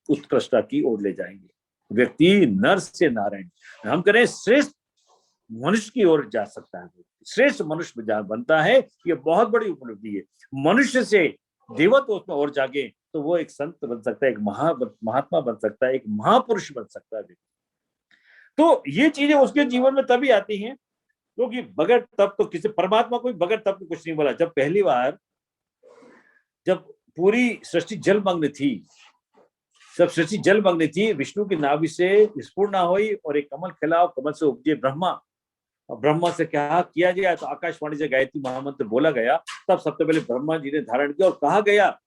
S3: उत्कृष्टता की ओर ले जाएंगे। व्यक्ति नर से नारायण, हम करें श्रेष्ठ मनुष्य की ओर जा सकता है, श्रेष्ठ मनुष्य बनता है। ये बहुत बड़ी उपलब्धि है। मनुष्य से देवत्व में और जागे तो वो एक संत बन सकता है, एक महात्मा बन सकता है, एक महापुरुष बन सकता है। तो ये चीजें उसके जीवन में तभी आती हैं क्योंकि बगैर तप तो किसी परमात्मा को बगैर तप को कुछ नहीं बोला। जब पहली बार जब पूरी सृष्टि जलमग्न थी, सब सृष्टि जलमग्न थी, विष्णु की नाभि से स्फुरना हुई और एक कमल खिला, कमल से उपजे ब्रह्मा। और ब्रह्मा से क्या किया गया तो आकाशवाणी से गायत्री महामंत्र बोला गया। तब सबसे पहले ब्रह्मा जी ने धारण किया और कहा गया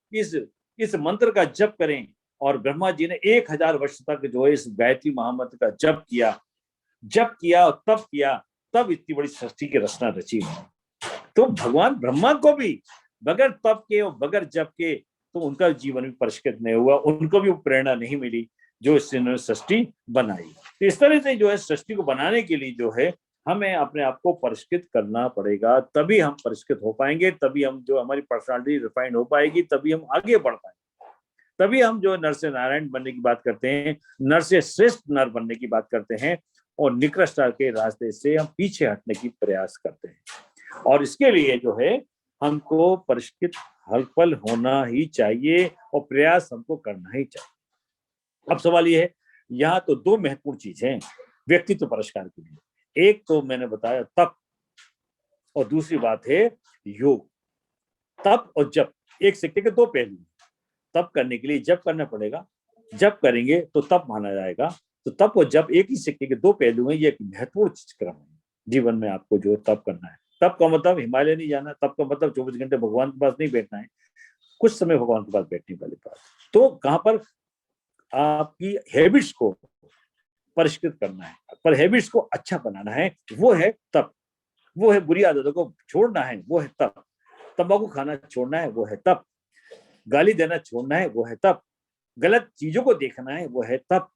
S3: इस मंत्र का जप करें। और ब्रह्मा जी ने 1000 वर्ष तक जो है इस गायत्री महामंत्र का जप किया और तब किया, तब इतनी बड़ी सृष्टि की रचना रची। तो भगवान ब्रह्मा को भी बगैर तप के और बगैर जप के तो उनका जीवन भी परिष्कृत नहीं हुआ, उनको भी प्रेरणा नहीं मिली जो इसने सृष्टि बनाई। तो इस तरह से जो है सृष्टि को बनाने के लिए जो है हमें अपने आप को परिष्कृत करना पड़ेगा, तभी हम परिष्कृत हो पाएंगे, तभी हम जो हमारी पर्सनालिटी रिफाइंड हो पाएगी, तभी हम आगे बढ़ पाएंगे। तभी हम जो नर से नारायण बनने की बात करते हैं, नर से श्रेष्ठ नर बनने की बात करते हैं, और निकृष्टता के रास्ते से हम पीछे हटने की प्रयास करते हैं। और इसके लिए जो है हमको परिष्कृत हर पल होना ही चाहिए और प्रयास हमको करना ही चाहिए। अब सवाल ये है, यहाँ तो 2 महत्वपूर्ण चीज हैं व्यक्तित्व परिष्कार के लिए। एक तो मैंने बताया तप, और दूसरी बात है योग। तप और जप एक सिक्के के 2 पहलू। तप करने के लिए जप करना पड़ेगा, जप करेंगे तो तप माना जाएगा। तो तप और जप एक ही सिक्के के 2 पहलू हैं। ये एक महत्वपूर्ण क्रम है जीवन में। आपको जो तप करना है, तप का मतलब हिमालय नहीं जाना, तप का मतलब 24 घंटे भगवान के पास नहीं बैठना है, कुछ समय भगवान के पास बैठने वाले पास। तो कहां पर आपकी हैबिट्स को परिष्कृत करना है, पर हैबिट्स को अच्छा बनाना है, वो है तप। वो है बुरी आदतों को छोड़ना है, वो है तप। तंबाकू खाना छोड़ना है, वो है तप। गाली देना छोड़ना है, वो है तप। गलत चीजों को देखना है, वो है तप।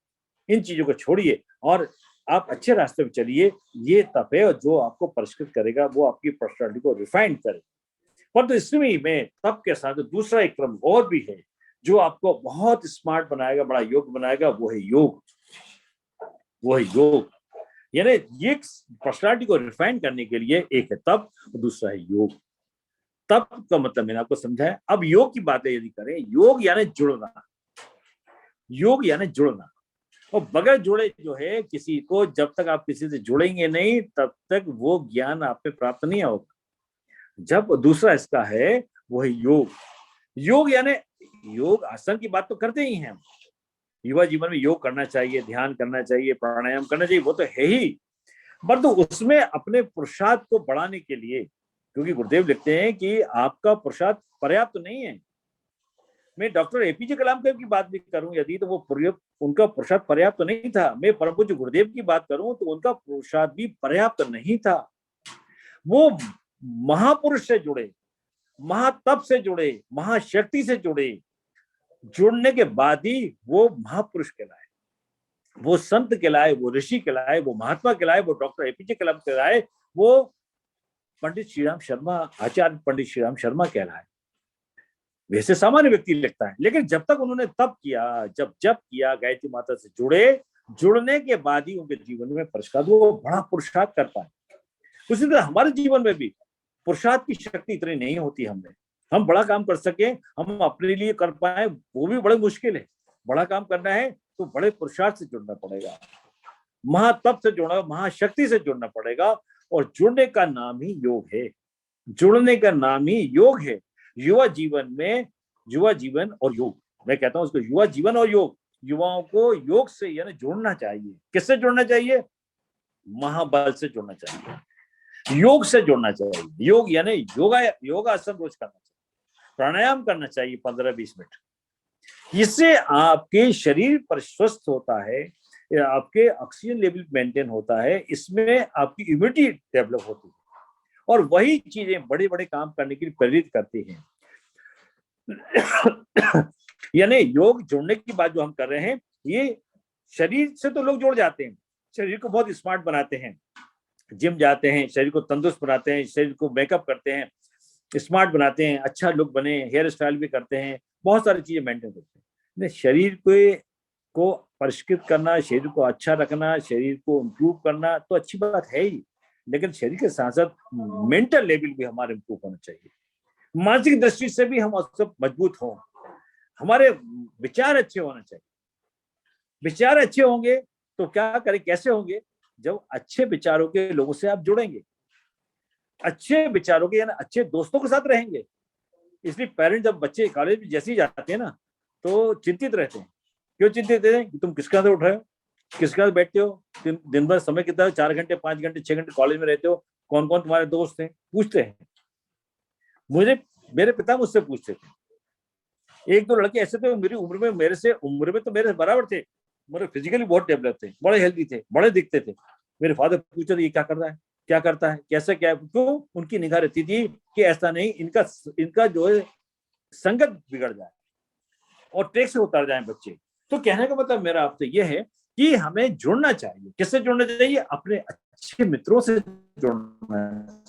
S3: इन चीजों को छोड़िए और आप अच्छे रास्ते पे चलिए, ये तप है। और जो आपको परिष्कृत करेगा वो आपकी पर्सनालिटी को रिफाइन करेगा। पर तो इसमें में तप के साथ दूसरा एक क्रम और भी है जो आपको बहुत स्मार्ट बनाएगा, बड़ा योग्य बनाएगा, वो है योग। वो है योग, यानी ये पर्सनालिटी को रिफाइन करने के लिए एक है तप और दूसरा है योग। तप का मतलब मैंने आपको समझाया। अब योग की बातें यदि करें, योग यानी जुड़ना, योग यानी जुड़ना। और बगैर जुड़े जो है किसी को, जब तक आप किसी से जुड़ेंगे नहीं तब तक वो ज्ञान आप पे प्राप्त नहीं होगा। जब दूसरा इसका है वो है योग। योग यानी योग आसन की बात तो करते ही हैं हम। युवा जीवन में योग करना चाहिए, ध्यान करना चाहिए, प्राणायाम करना चाहिए, वो तो है ही। पर तो उसमें अपने पुरुषार्थ को बढ़ाने के लिए, क्योंकि गुरुदेव लिखते हैं कि आपका पुरुषार्थ पर्याप्त नहीं है, मैं डॉक्टर एपीजे कलाम साहब की बात भी करूं यदि, तो वो उनका पुरुषार्थ पर्याप्त तो नहीं था। मैं परम पूज्य गुरुदेव की बात करूं तो उनका पुरुषार्थ भी पर्याप्त नहीं था। वो महापुरुष से जुड़े, महातप से जुड़े, महाशक्ति से जुड़े, जुड़ने के बाद ही वो महापुरुष कहलाए, वो संत कहलाए, वो ऋषि कहलाए, वो महात्मा कहलाए, वो डॉक्टर एपीजे कलाम कहलाए, वो पंडित श्रीराम शर्मा, आचार्य पंडित श्रीराम शर्मा कहलाए। वैसे सामान्य व्यक्ति लगता है, लेकिन जब तक उन्होंने तप किया, जब किया, गायत्री माता से जुड़ने के बाद ही उनके जीवन में पुरुषार्थ, वो बड़ा पुरुषार्थ कर पाए। उसी तरह हमारे जीवन में भी पुरुषार्थ की शक्ति इतनी नहीं होती हमें, हम बड़ा काम कर सके, हम अपने लिए कर पाए, वो भी बड़े मुश्किल है। बड़ा काम करना है तो बड़े पुरुषार्थ से जुड़ना पड़ेगा, महातप से जुड़ना, महाशक्ति से जुड़ना पड़ेगा। और जुड़ने का नाम ही योग है, जुड़ने का नाम ही योग है। युवा जीवन और योग, मैं कहता हूं उसको युवा जीवन और योग। युवाओं को योग से यानी जोड़ना चाहिए। किससे जोड़ना चाहिए? महाबल से जोड़ना चाहिए, योग से जोड़ना चाहिए। योग यानी योगासन रोज करना चाहिए, प्राणायाम करना चाहिए 15-20 मिनट। इससे आपके शरीर पर स्वस्थ होता है, आपके ऑक्सीजन लेवल मेंटेन होता है, इसमें आपकी इम्यूनिटी डेवलप होती है, और वही चीजें बड़े बड़े काम करने के लिए प्रेरित करती हैं। यानी योग जोड़ने की बात जो हम कर रहे हैं, ये शरीर से तो लोग जुड़ जाते हैं, शरीर को बहुत स्मार्ट बनाते हैं, जिम जाते हैं, शरीर को तंदुरुस्त बनाते हैं, शरीर को मेकअप करते हैं, स्मार्ट बनाते हैं, अच्छा लुक बने, हेयर स्टाइल भी करते हैं, बहुत सारी चीजें मेंटेन करते हैं। शरीर को परिष्कृत करना, शरीर को अच्छा रखना, शरीर को इम्प्रूव करना तो अच्छी बात है ही, लेकिन शरीर के साथ साथ मेंटल लेवल भी हमारे इम्प्रूव होना चाहिए। मानसिक दृष्टि से भी हम सब मजबूत हों, हमारे विचार अच्छे होना चाहिए। विचार अच्छे होंगे तो क्या करें, कैसे होंगे? जब अच्छे विचारों के लोगों से आप जुड़ेंगे, अच्छे विचारों के यानी अच्छे दोस्तों के साथ रहेंगे। इसलिए पेरेंट्स जब बच्चे कॉलेज में जैसे ही जाते हैं ना, तो चिंतित रहते हैं। क्यों चिंतित रहते हैं? कि तुम किसके साथ उठ रहे हो, किसके साथ बैठते हो, दिन भर समय कितना, 4 घंटे 5 घंटे 6 घंटे कॉलेज में रहते हो, कौन कौन तुम्हारे दोस्त हैं, पूछते हैं। मेरे पिता मुझसे पूछते थे। 1-2 लड़के ऐसे थे मेरी उम्र में, मेरे तो मेरे बराबर थे, मेरे फिजिकली बहुत डेवलप थे, बड़े हेल्दी थे, बड़े दिखते थे। मेरे फादर पूछते थे ये क्या कर रहा है, क्या करता है, कैसे क्या है? क्यों? उनकी निगाह रहती थी कि ऐसा नहीं इनका जो है संगत बिगड़ जाए और ट्रैक से उतर जाए बच्चे। तो कहने का मतलब मेरा आपसे ये है कि हमें जुड़ना चाहिए। किससे जुड़ना चाहिए? अपने अच्छे मित्रों से जुड़ना,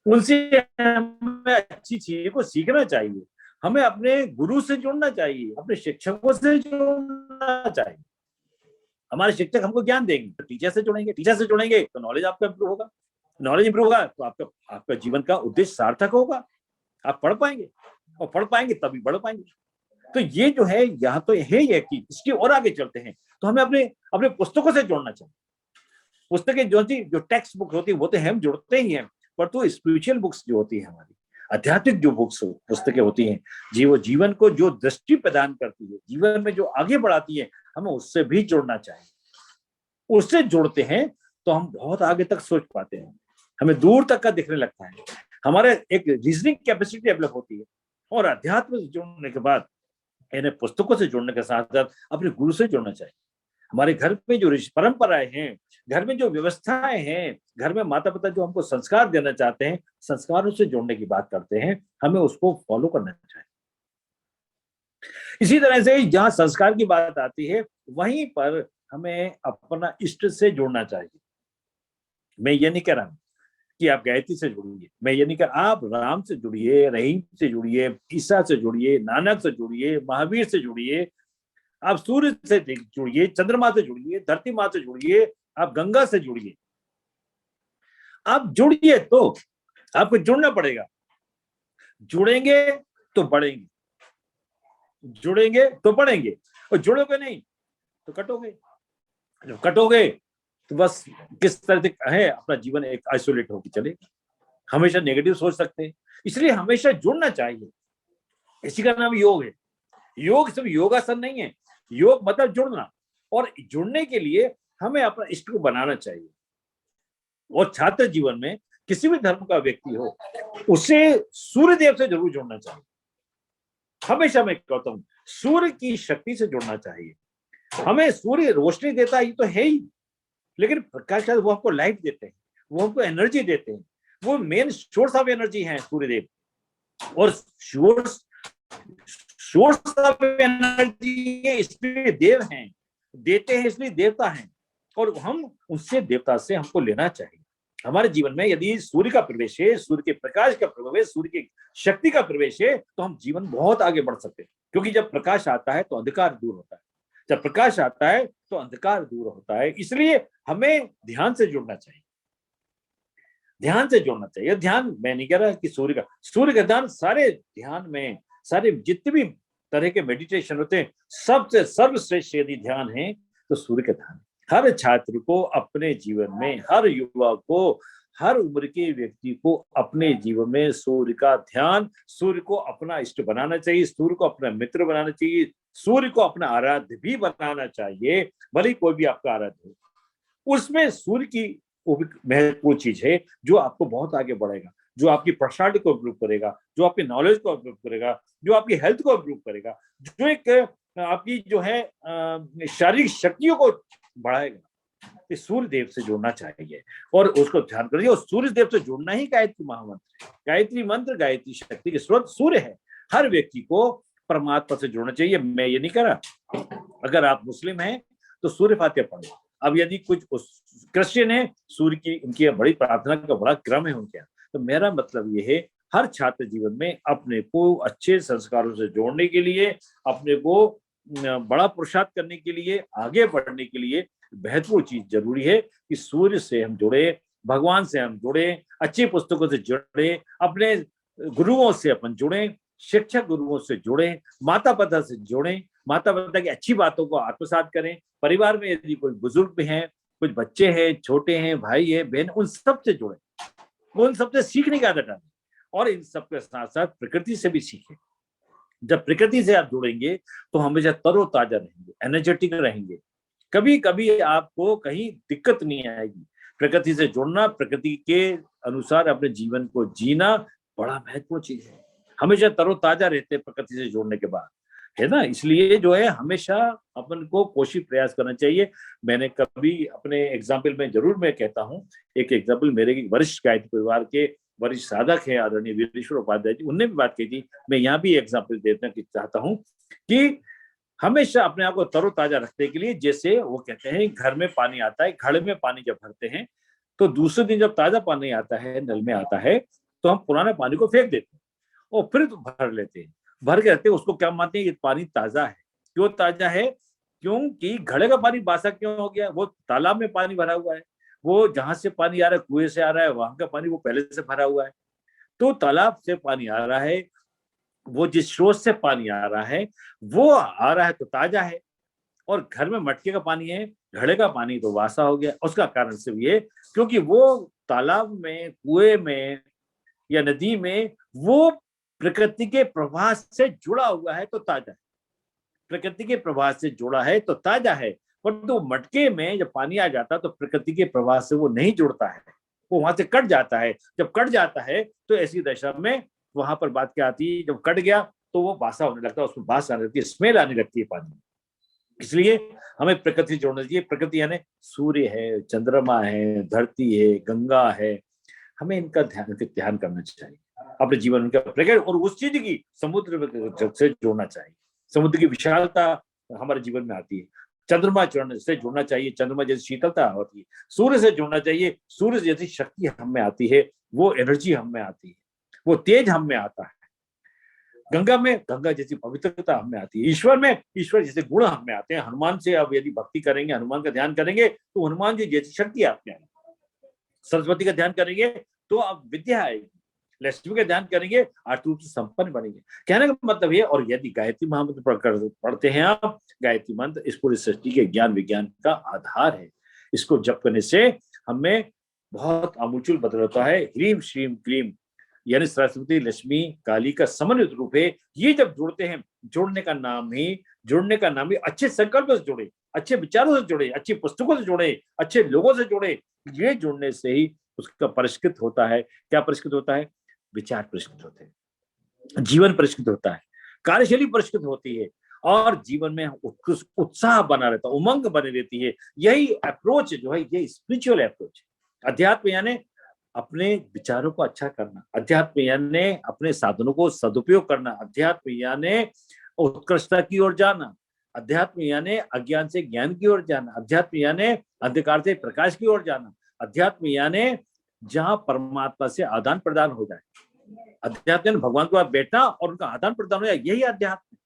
S3: उनसे हमें अच्छी चीजों को सीखना चाहिए, हमें अपने गुरु से जुड़ना चाहिए, अपने शिक्षकों से जुड़ना चाहिए। हमारे शिक्षक हमको ज्ञान देंगे, तो टीचर से जुड़ेंगे तो नॉलेज आपका इंप्रूव होगा, नॉलेज इंप्रूव होगा तो आपका जीवन का उद्देश्य सार्थक होगा, आप पढ़ पाएंगे, और पढ़ पाएंगे तभी बढ़ पाएंगे। तो ये जो है यहाँ तो है ही है कि इसके और आगे चलते हैं तो हमें अपने पुस्तकों से जोड़ना चाहिए। पुस्तकें जो टेक्स्ट बुक होती है वो तो हम जुड़ते ही हैं, पर तो स्पिरिचुअल बुक्स जो होती है, हमारी आध्यात्मिक जो पुस्तकें होती हैं, जीवन को जो दृष्टि प्रदान करती है, जीवन में जो आगे बढ़ाती है, हमें उससे भी जुड़ना चाहिए। उससे जुड़ते हैं तो हम बहुत आगे तक सोच पाते हैं, हमें दूर तक का दिखने लगता है, हमारे एक रीजनिंग कैपेसिटी डेवलप होती है। और अध्यात्म से जुड़ने के बाद, इन्हें पुस्तकों से जुड़ने के साथ साथ अपने गुरु से जुड़ना चाहिए। हमारे घर में जो परंपराएं हैं, घर में जो व्यवस्थाएं हैं, घर में माता पिता जो हमको संस्कार देना चाहते हैं, संस्कारों से जोड़ने की बात करते हैं, हमें उसको फॉलो करना चाहिए। इसी तरह से जहां संस्कार की बात आती है, वहीं पर हमें अपना इष्ट से जुड़ना चाहिए। मैं ये नहीं कह रहा कि आप गायत्री से जुड़िए, मैं ये नहीं कह, आप राम से जुड़िए, रहीम से जुड़िए, ईसा से जुड़िए, नानक से जुड़िए, महावीर से जुड़िए, आप सूर्य से जुड़िए, चंद्रमा से जुड़िए, धरती माँ से जुड़िए, आप गंगा से जुड़िए। आप जुड़िए तो आपको जुड़ना पड़ेगा, जुड़ेंगे तो बढ़ेंगे, जुड़ेंगे तो बढ़ेंगे, और जुड़ोगे नहीं तो कटोगे। जब कटोगे तो बस किस तरह से है, अपना जीवन एक आइसोलेट होकर चलेगा, हमेशा नेगेटिव सोच सकते हैं। इसलिए हमेशा जुड़ना चाहिए, इसी का नाम योग है। योग सिर्फ योगासन नहीं है, योग मतलब जुड़ना, और जुड़ने के लिए हमें अपना इष्ट को बनाना चाहिए। और छात्र जीवन में किसी भी धर्म का व्यक्ति हो, उसे सूर्य देव से जरूर जुड़ना चाहिए। हमेशा मैं कहता हूँ सूर्य की शक्ति से जुड़ना चाहिए। हमें सूर्य रोशनी देता है, ये तो है ही, लेकिन प्रकाश वो हमको लाइट देते हैं, वो हमको एनर्जी देते हैं, वो मेन सोर्स ऑफ एनर्जी है सूर्यदेव। और सोर्स ऑफ एनर्जी है, इसलिए देव हैं, देते हैं इसलिए देवता हैं, और हम उससे देवता से हमको लेना चाहिए। हमारे जीवन में यदि सूर्य का प्रवेश है, सूर्य के प्रकाश का प्रवेश, सूर्य की शक्ति का प्रवेश है, तो हम जीवन बहुत आगे बढ़ सकते हैं। क्योंकि जब प्रकाश आता है तो अंधकार दूर होता है, जब प्रकाश आता है तो अंधकार दूर होता है। इसलिए हमें ध्यान से जुड़ना चाहिए, ध्यान से जुड़ना चाहिए। ध्यान, मैं नहीं कह रहा कि सूर्य का ध्यान, सारे ध्यान में, सारे जितने भी तरह के मेडिटेशन होते हैं, सबसे सर्वश्रेष्ठ यदि ध्यान है तो सूर्य का ध्यान। हर छात्र को अपने जीवन में, हर युवा को, हर उम्र के व्यक्ति को अपने जीवन में सूर्य का ध्यान, सूर्य को अपना इष्ट बनाना चाहिए, सूर्य को अपना मित्र बनाना चाहिए, सूर्य को अपना आराध्य भी बनाना चाहिए। भले कोई भी आपका आराध्य हो, उसमें सूर्य की महत्वपूर्ण चीज है जो आपको बहुत आगे बढ़ेगा, जो आपकी पर्सनालिटी को इम्प्रूव करेगा, जो आपकी नॉलेज को इम्प्रूव करेगा, जो आपकी हेल्थ को इम्प्रूव करेगा, जो एक आपकी जो है शारीरिक शक्तियों को बढ़ाएगा। सूर्य देव से जुड़ना चाहिए और उसको ध्यान करिए। और सूर्य देव से जुड़ना ही गायत्री महामंत्र है। गायत्री मंत्र, गायत्री शक्ति के स्रोत सूर्य है। हर व्यक्ति को परमात्मा से जुड़ना चाहिए। मैं ये नहीं कह रहा, अगर आप मुस्लिम हैं तो सूर्य फातिहा पढ़ो। अब यदि कुछ क्रिश्चियन है, सूर्य की उनकी बड़ी प्रार्थना का बड़ा क्रम है उनके यहाँ। तो मेरा मतलब ये है, हर छात्र जीवन में अपने को अच्छे संस्कारों से जोड़ने के लिए, अपने को बड़ा पुरुषार्थ करने के लिए, आगे बढ़ने के लिए महत्वपूर्ण चीज जरूरी है कि सूर्य से हम जुड़े, भगवान से हम जुड़े, अच्छी पुस्तकों से जुड़े, अपने गुरुओं से अपन जुड़े, शिक्षक गुरुओं से जुड़े, माता पिता से जुड़े, माता पिता की अच्छी बातों को आत्मसात करें। परिवार में यदि कोई बुजुर्ग भी हैं, कुछ बच्चे हैं, छोटे हैं, भाई है, बहन, उन सब से जुड़े, उन सबसे सीखने की आदत डालें। और इन सबके साथ साथ प्रकृति से भी सीखें। जब प्रकृति से आप जुड़ेंगे तो हमेशा तरोताजा रहेंगे, एनर्जेटिक रहेंगे। कभी कभी आपको कहीं दिक्कत नहीं आएगी। प्रकृति से जुड़ना, प्रकृति के अनुसार अपने जीवन को जीना बड़ा महत्वपूर्ण चीज है। हमेशा तरोताजा रहते हैं प्रकृति से जुड़ने के बाद, है ना। इसलिए जो है हमेशा अपन को कोशिश प्रयास करना चाहिए। मैंने कभी अपने एग्जाम्पल में जरूर मैं कहता हूँ, एक एग्जाम्पल मेरे वरिष्ठ गायत्री परिवार के वरिष्ठ साधक है आदरणीय वीरेश्वर उपाध्याय जी, उनने भी बात की थी। मैं यहाँ भी एग्जाम्पल देना चाहता हूँ कि हमेशा अपने आप को तरोताजा रखने के लिए, जैसे वो कहते हैं घर में पानी आता है, घड़े में पानी जब भरते हैं तो दूसरे दिन जब ताजा पानी आता है, नल में आता है, तो हम पुराने पानी को फेंक देते हैं और फिर भर लेते हैं। भर के रखते हैं, उसको क्या मानते हैं, ये पानी ताजा है। क्यों ताजा है? क्योंकि घड़े का पानी बासा क्यों हो गया? वो तालाब में पानी भरा हुआ है, वो जहां से पानी आ रहा है, कुएं से आ रहा है, वहां का पानी वो पहले से भरा हुआ है। तो तालाब से पानी आ रहा है, वो जिस स्रोत से पानी आ रहा है वो आ रहा है तो ताजा है। और घर में मटके का पानी है, घड़े का पानी तो वासा हो गया। उसका कारण सिर्फ ये, क्योंकि वो तालाब में, कुएं में या नदी में वो प्रकृति के प्रवाह से जुड़ा हुआ है तो ताजा है। प्रकृति के प्रवाह से जुड़ा है तो ताजा है। परंतु मटके में जब पानी आ जाता है तो प्रकृति के प्रवाह से वो नहीं जुड़ता है, वो वहां से कट जाता है। जब कट जाता है तो ऐसी दशा में वहां पर बात क्या आती है, जब कट गया तो वो बासा होने लगता है, उसमें बास आने लगती है, स्मेल आने लगती है पानी। इसलिए हमें प्रकृति से जोड़ना चाहिए। प्रकृति यानी सूर्य है, चंद्रमा है, धरती है, गंगा है। हमें इनका ध्यान करना चाहिए अपने जीवन में प्रकट, और उस चीज की समुद्र से जोड़ना चाहिए। समुद्र की विशालता हमारे जीवन में आती है। चंद्रमा से जुड़ना चाहिए, चंद्रमा जैसी शीतलता होती है। सूर्य से जुड़ना चाहिए, सूर्य जैसी शक्ति हम में आती है, वो एनर्जी हम में आती है, वो तेज हम में आता है। गंगा में गंगा जैसी पवित्रता हम में आती है। ईश्वर में ईश्वर जैसे गुण हम में आते हैं। हनुमान से अब यदि भक्ति करेंगे, हनुमान का ध्यान करेंगे तो हनुमान जी जैसी शक्ति आप में आएगी। सरस्वती का ध्यान करेंगे तो अब विद्या आएगी। लक्ष्मी का ध्यान करेंगे आर्थिक रूप से संपन्न बनेंगे। कहने का मतलब ये। और यदि गायत्री महामंत्र पढ़ते हैं आप, गायत्री मंत्र इस पूरी सृष्टि के ज्ञान विज्ञान का आधार है। इसको जप करने से हमें बहुत आमूल बदल होता है। ह्रीम श्रीम क्लीम यानी सरस्वती लक्ष्मी काली का समन्वित रूप है। ये जब जुड़ते हैं, जुड़ने का नाम ही अच्छे संकल्प से जुड़े, अच्छे विचारों से जुड़े, अच्छी पुस्तकों से जुड़े, अच्छे लोगों से जुड़े। ये जुड़ने से ही उसका परिष्कृत होता है। क्या परिष्कृत होता है? विचार परिष्कृत होते हैं, जीवन परिष्कृत होता है, कार्यशैली परिष्कृत होती है और जीवन में उत्साह बना रहता है, उमंग बनी रहती है। यही अप्रोच जो है, ये स्पिरिचुअल अप्रोच है। अध्यात्म यानी अपने विचारों को अच्छा करना, अध्यात्म यानी अपने साधनों को सदुपयोग करना, अध्यात्म यानी उत्कृष्टता की ओर जाना, अध्यात्म यानी अज्ञान से ज्ञान की ओर जाना, अध्यात्म यानी अंधकार से प्रकाश की ओर जाना, अध्यात्म यानी जहां परमात्मा से आदान प्रदान हो जाए। अध्यात्म भगवान के पास बैठना और उनका आदान प्रदान हो जाए, यही अध्यात्म।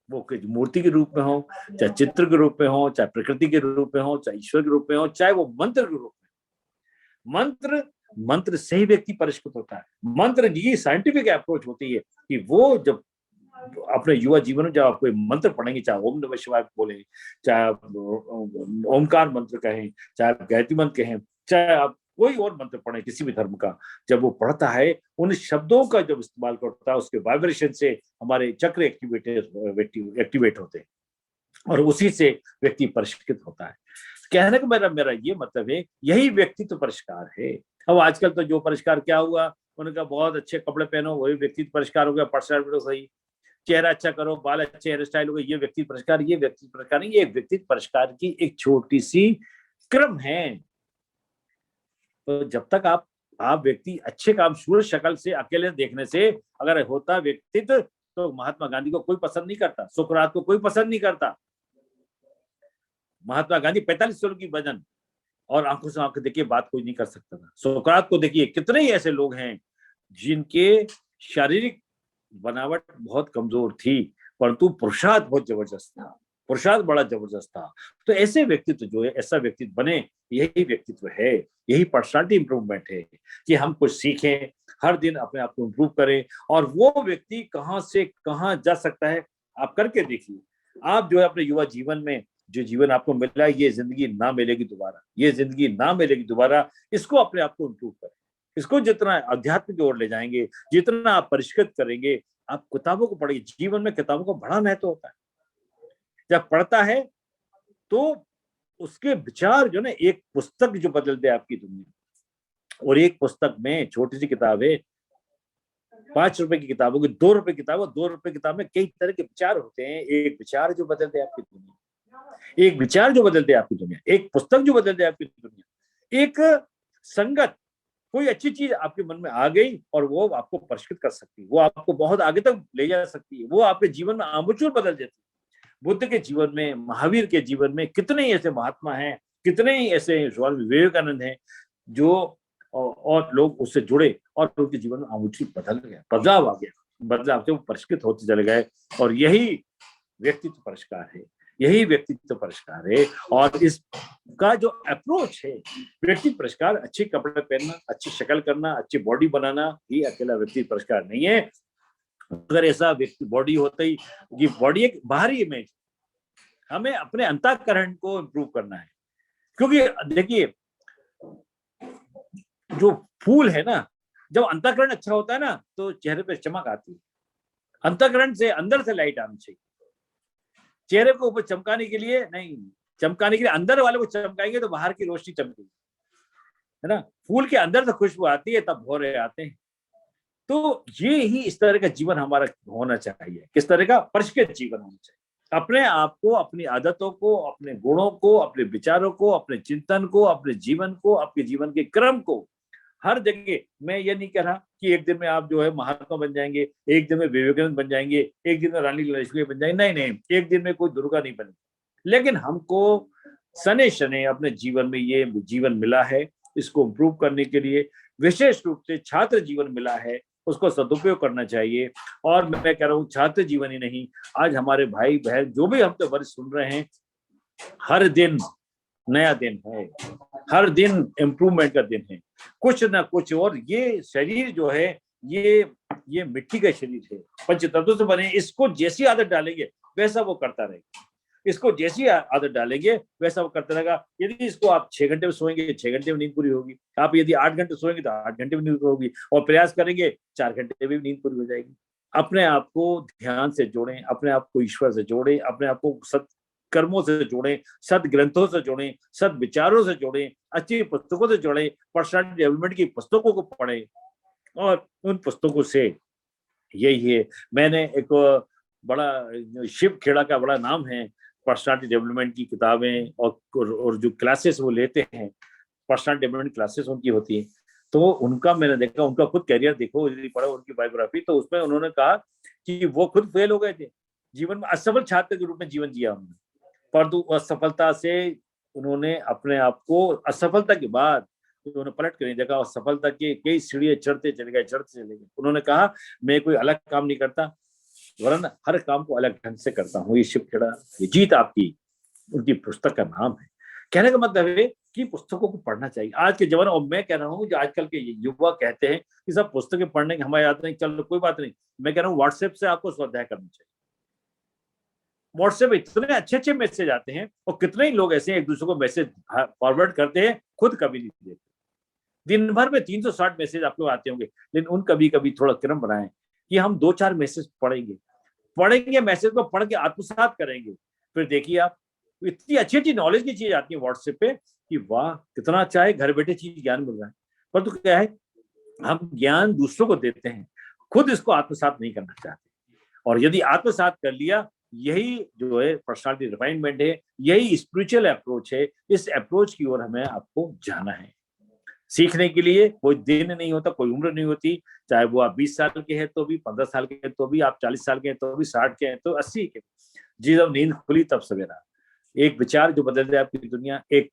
S3: वो मूर्ति के रूप में हो, चाहे चित्र के रूप में हो, चाहे प्रकृति के रूप में हो, चाहे ईश्वर के रूप में हो, चाहे वो मंत्र के रूप में। मंत्र से ही व्यक्ति परिष्कृत होता है। मंत्र की साइंटिफिक अप्रोच होती है कि वो जब अपने युवा जीवन में जब आप कोई मंत्र पढ़ेंगे, चाहे ओम नमः शिवाय बोले, चाहे ओमकार मंत्र कहें, चाहे गायत्री मंत्र कहें, चाहे आप कोई और मंत्र पढ़े किसी भी धर्म का, जब वो पढ़ता है उन शब्दों का जब इस्तेमाल करता है, उसके वाइब्रेशन से हमारे चक्र एक्टिवेट होते हैं और उसी से व्यक्ति परिष्कृत होता है। कहने का मेरा ये मतलब है, यही व्यक्तित्व परिष्कार है। अब आजकल तो जो परिष्कार क्या हुआ, उनका बहुत अच्छे कपड़े पहनो वही व्यक्तित्व परिष्कार हो गया, पर्सनैलिटी सही, चेहरा अच्छा करो, बाल अच्छे, हेयर स्टाइल हो गए, ये व्यक्तित्व परिष्कार। ये व्यक्तित्व परिष्कार नहीं, ये व्यक्तित्व परिष्कार की एक छोटी सी क्रम है। तो जब तक आप व्यक्ति अच्छे काम सूर्य शक्ल से अकेले देखने से अगर होता व्यक्तित्व, तो महात्मा गांधी को कोई पसंद नहीं करता, सुकरात को कोई पसंद नहीं करता। महात्मा गांधी 45 साल की वजन और आंखों से आंखें देखिए बात कोई नहीं कर सकता था। सुकरात को देखिए, कितने ही ऐसे लोग हैं जिनके शारीरिक बनावट बहुत कमजोर थी, परंतु पुरुषार्थ बहुत जबरदस्त था, पुरुषार्थ बड़ा जबरदस्त था। तो ऐसे व्यक्तित्व जो है, ऐसा व्यक्तित्व बने, यही व्यक्तित्व है, यही पर्सनालिटी इंप्रूवमेंट है कि हम कुछ सीखें, हर दिन अपने आप को इंप्रूव करें। और वो व्यक्ति कहां से कहां जा सकता है, आप करके देखिए। आप जो है अपने युवा जीवन में जो जीवन आपको मिला है, ये जिंदगी ना मिलेगी दोबारा, ये जिंदगी ना मिलेगी दोबारा। इसको अपने आप को इंप्रूव करें, इसको जितना अध्यात्म की ओर ले जाएंगे, जितना आप परिष्कृत करेंगे। आप किताबों को पढ़िए, जीवन में किताबों का बड़ा महत्व होता है। जब पढ़ता है तो उसके विचार जो ना, एक पुस्तक जो बदल दे आपकी दुनिया, और एक पुस्तक में छोटी सी किताब है, 5 रुपए की किताब होगी, 2 रुपए किताब, 2 रुपए किताब में कई तरह के विचार होते हैं। एक विचार जो बदल दे आपकी दुनिया, एक विचार जो बदल दे आपकी दुनिया, एक पुस्तक जो बदल दे आपकी दुनिया, एक संगत, कोई अच्छी चीज आपके मन में आ गई और वो आपको परिष्कृत कर सकती है, वो आपको बहुत आगे तक ले जा सकती है, वो आपके जीवन में आमूल बदल देती है। बुद्ध के जीवन में, महावीर के जीवन में कितने ही ऐसे महात्मा हैं, कितने ही ऐसे स्वामी विवेकानंद हैं जो और लोग उससे जुड़े और उनके जीवन में आमूल बदल गया, बदलाव आ गया, बदलाव से वो परिष्कृत होते चले गए। और यही व्यक्तित्व परिष्कार है, यही व्यक्तित्व परिष्कार है। और इसका जो अप्रोच है, व्यक्तित्व परिष्कार, अच्छे कपड़े पहनना, अच्छी शक्ल करना, अच्छी बॉडी बनाना, ये अकेला व्यक्तित्व परिष्कार नहीं है। अगर ऐसा व्यक्ति बॉडी होता ही, ये बॉडी एक बाहरी इमेज, हमें अपने अंतःकरण को इम्प्रूव करना है। क्योंकि देखिए, जो फूल है ना, जब अंतःकरण अच्छा होता है ना, तो चेहरे पे चमक आती है। अंतःकरण से, अंदर से लाइट आनी चाहिए। चेहरे को ऊपर चमकाने के लिए नहीं, चमकाने के लिए अंदर वाले को चमकाएंगे तो बाहर की रोशनी चमकेगी, है ना। फूल के अंदर से खुशबू आती है, तब भौरे आते हैं। तो ये ही इस तरह का जीवन हमारा होना चाहिए। किस तरह का? परिष्कृत जीवन होना चाहिए। अपने आप को, अपनी आदतों को, अपने गुणों को, अपने विचारों को, अपने चिंतन को, अपने जीवन को, आपके जीवन के क्रम को हर जगह, मैं ये नहीं कह रहा कि एक दिन में आप जो है महात्मा बन जाएंगे, एक दिन में विवेकानंद बन जाएंगे, एक दिन में रानी लक्ष्मी बन जाएंगे, नहीं नहीं, एक दिन में कोई दुर्गा नहीं बनेगी। लेकिन हमको सने शने अपने जीवन में ये जीवन मिला है, इसको इम्प्रूव करने के लिए विशेष रूप से छात्र जीवन मिला है, उसको सदुपयोग करना चाहिए। और मैं कह रहा हूँ, छात्र जीवन ही नहीं, आज हमारे भाई बहन जो भी हम तो वर्ष सुन रहे हैं, हर दिन नया दिन है, हर दिन इम्प्रूवमेंट का दिन है, कुछ ना कुछ। और ये शरीर जो है, ये मिट्टी का शरीर है, पंच तत्वों से बने। इसको जैसी आदत डालेंगे वैसा वो करता रहेगा, इसको जैसी आदत डालेंगे वैसा वो करता रहेगा। यदि इसको आप 6 घंटे में सोएंगे, 6 घंटे में नींद पूरी होगी। आप यदि 8 घंटे सोएंगे तो 8 घंटे में नींद होगी, और प्रयास करेंगे 4 घंटे में नींद पूरी हो जाएगी। अपने आप को ध्यान से जोड़ें, अपने आप को ईश्वर से जोड़ें, अपने आप को कर्मों से जोड़ें, सद ग्रंथों से जोड़ें, सद विचारों से जोड़ें, अच्छी पुस्तकों से जोड़ें, पर्सनालिटी डेवलपमेंट की पुस्तकों को पढ़ें और उन पुस्तकों से यही है। मैंने एक बड़ा शिव खेड़ा का बड़ा नाम है, पर्सनालिटी डेवलपमेंट की किताबें और जो क्लासेस वो लेते हैं, पर्सनालिटी डेवलपमेंट क्लासेस उनकी होती है, तो उनका मैंने देखा, उनका खुद करियर देखो, यदि पढ़ा उनकी बायोग्राफी, तो उसमें उन्होंने कहा कि वो खुद फेल हो गए थे जीवन में, असफल छात्र के रूप में जीवन जिया उन्होंने, परंतु असफलता से उन्होंने अपने आप को, असफलता के बाद उन्होंने पलट कर नहीं देखा और सफलता के कई सीढ़ियां चढ़ते चले गए, चढ़ते चले गए। उन्होंने कहा मैं कोई अलग काम नहीं करता, वरन हर काम को अलग ढंग से करता हूँ। ये शिव खेड़ा, ये जीत आपकी, उनकी पुस्तक का नाम है। कहने का मतलब है कि पुस्तकों को पढ़ना चाहिए आज के जमाने। और मैं कह रहा हूँ जो आजकल के युवा कहते हैं कि सब पुस्तकें पढ़ने की हमारी याद नहीं, चलो कोई बात नहीं, मैं कह रहा हूँ व्हाट्सएप से आपको स्वाध्याय करना चाहिए। व्हाट्सएप इतने अच्छे अच्छे मैसेज आते हैं और कितने ही लोग ऐसे एक दूसरे को मैसेज फॉरवर्ड करते हैं, खुद कभी नहीं देते। दिन भर में 360 मैसेज आपको आते होंगे, लेकिन उन कभी कभी थोड़ा क्रम बनाएं कि हम 2-4 मैसेज पढ़ेंगे, मैसेज को पढ़ के आत्मसात करेंगे, फिर देखिए आप इतनी अच्छी अच्छी नॉलेज की चीज आती है व्हाट्सएप पे कि वाह कितना अच्छा है, घर बैठे चीज ज्ञान मिल रहा है। पर तो क्या है, हम ज्ञान दूसरों को देते हैं, खुद इसको आत्मसात नहीं करना चाहते। और यदि आत्मसात कर लिया, यही जो है पर्सनालिटी रिफाइनमेंट है, यही स्पिरिचुअल अप्रोच है। इस अप्रोच की ओर हमें आपको जाना है। सीखने के लिए कोई दिन नहीं होता, कोई उम्र नहीं होती, चाहे वो आप 20 साल के हैं तो भी, 15 साल के हैं तो भी, आप 40 साल के हैं तो भी, 60 के हैं तो 80 के। जी जब नींद खुली तब सवेरा। एक विचार जो बदल दे आपकी दुनिया, एक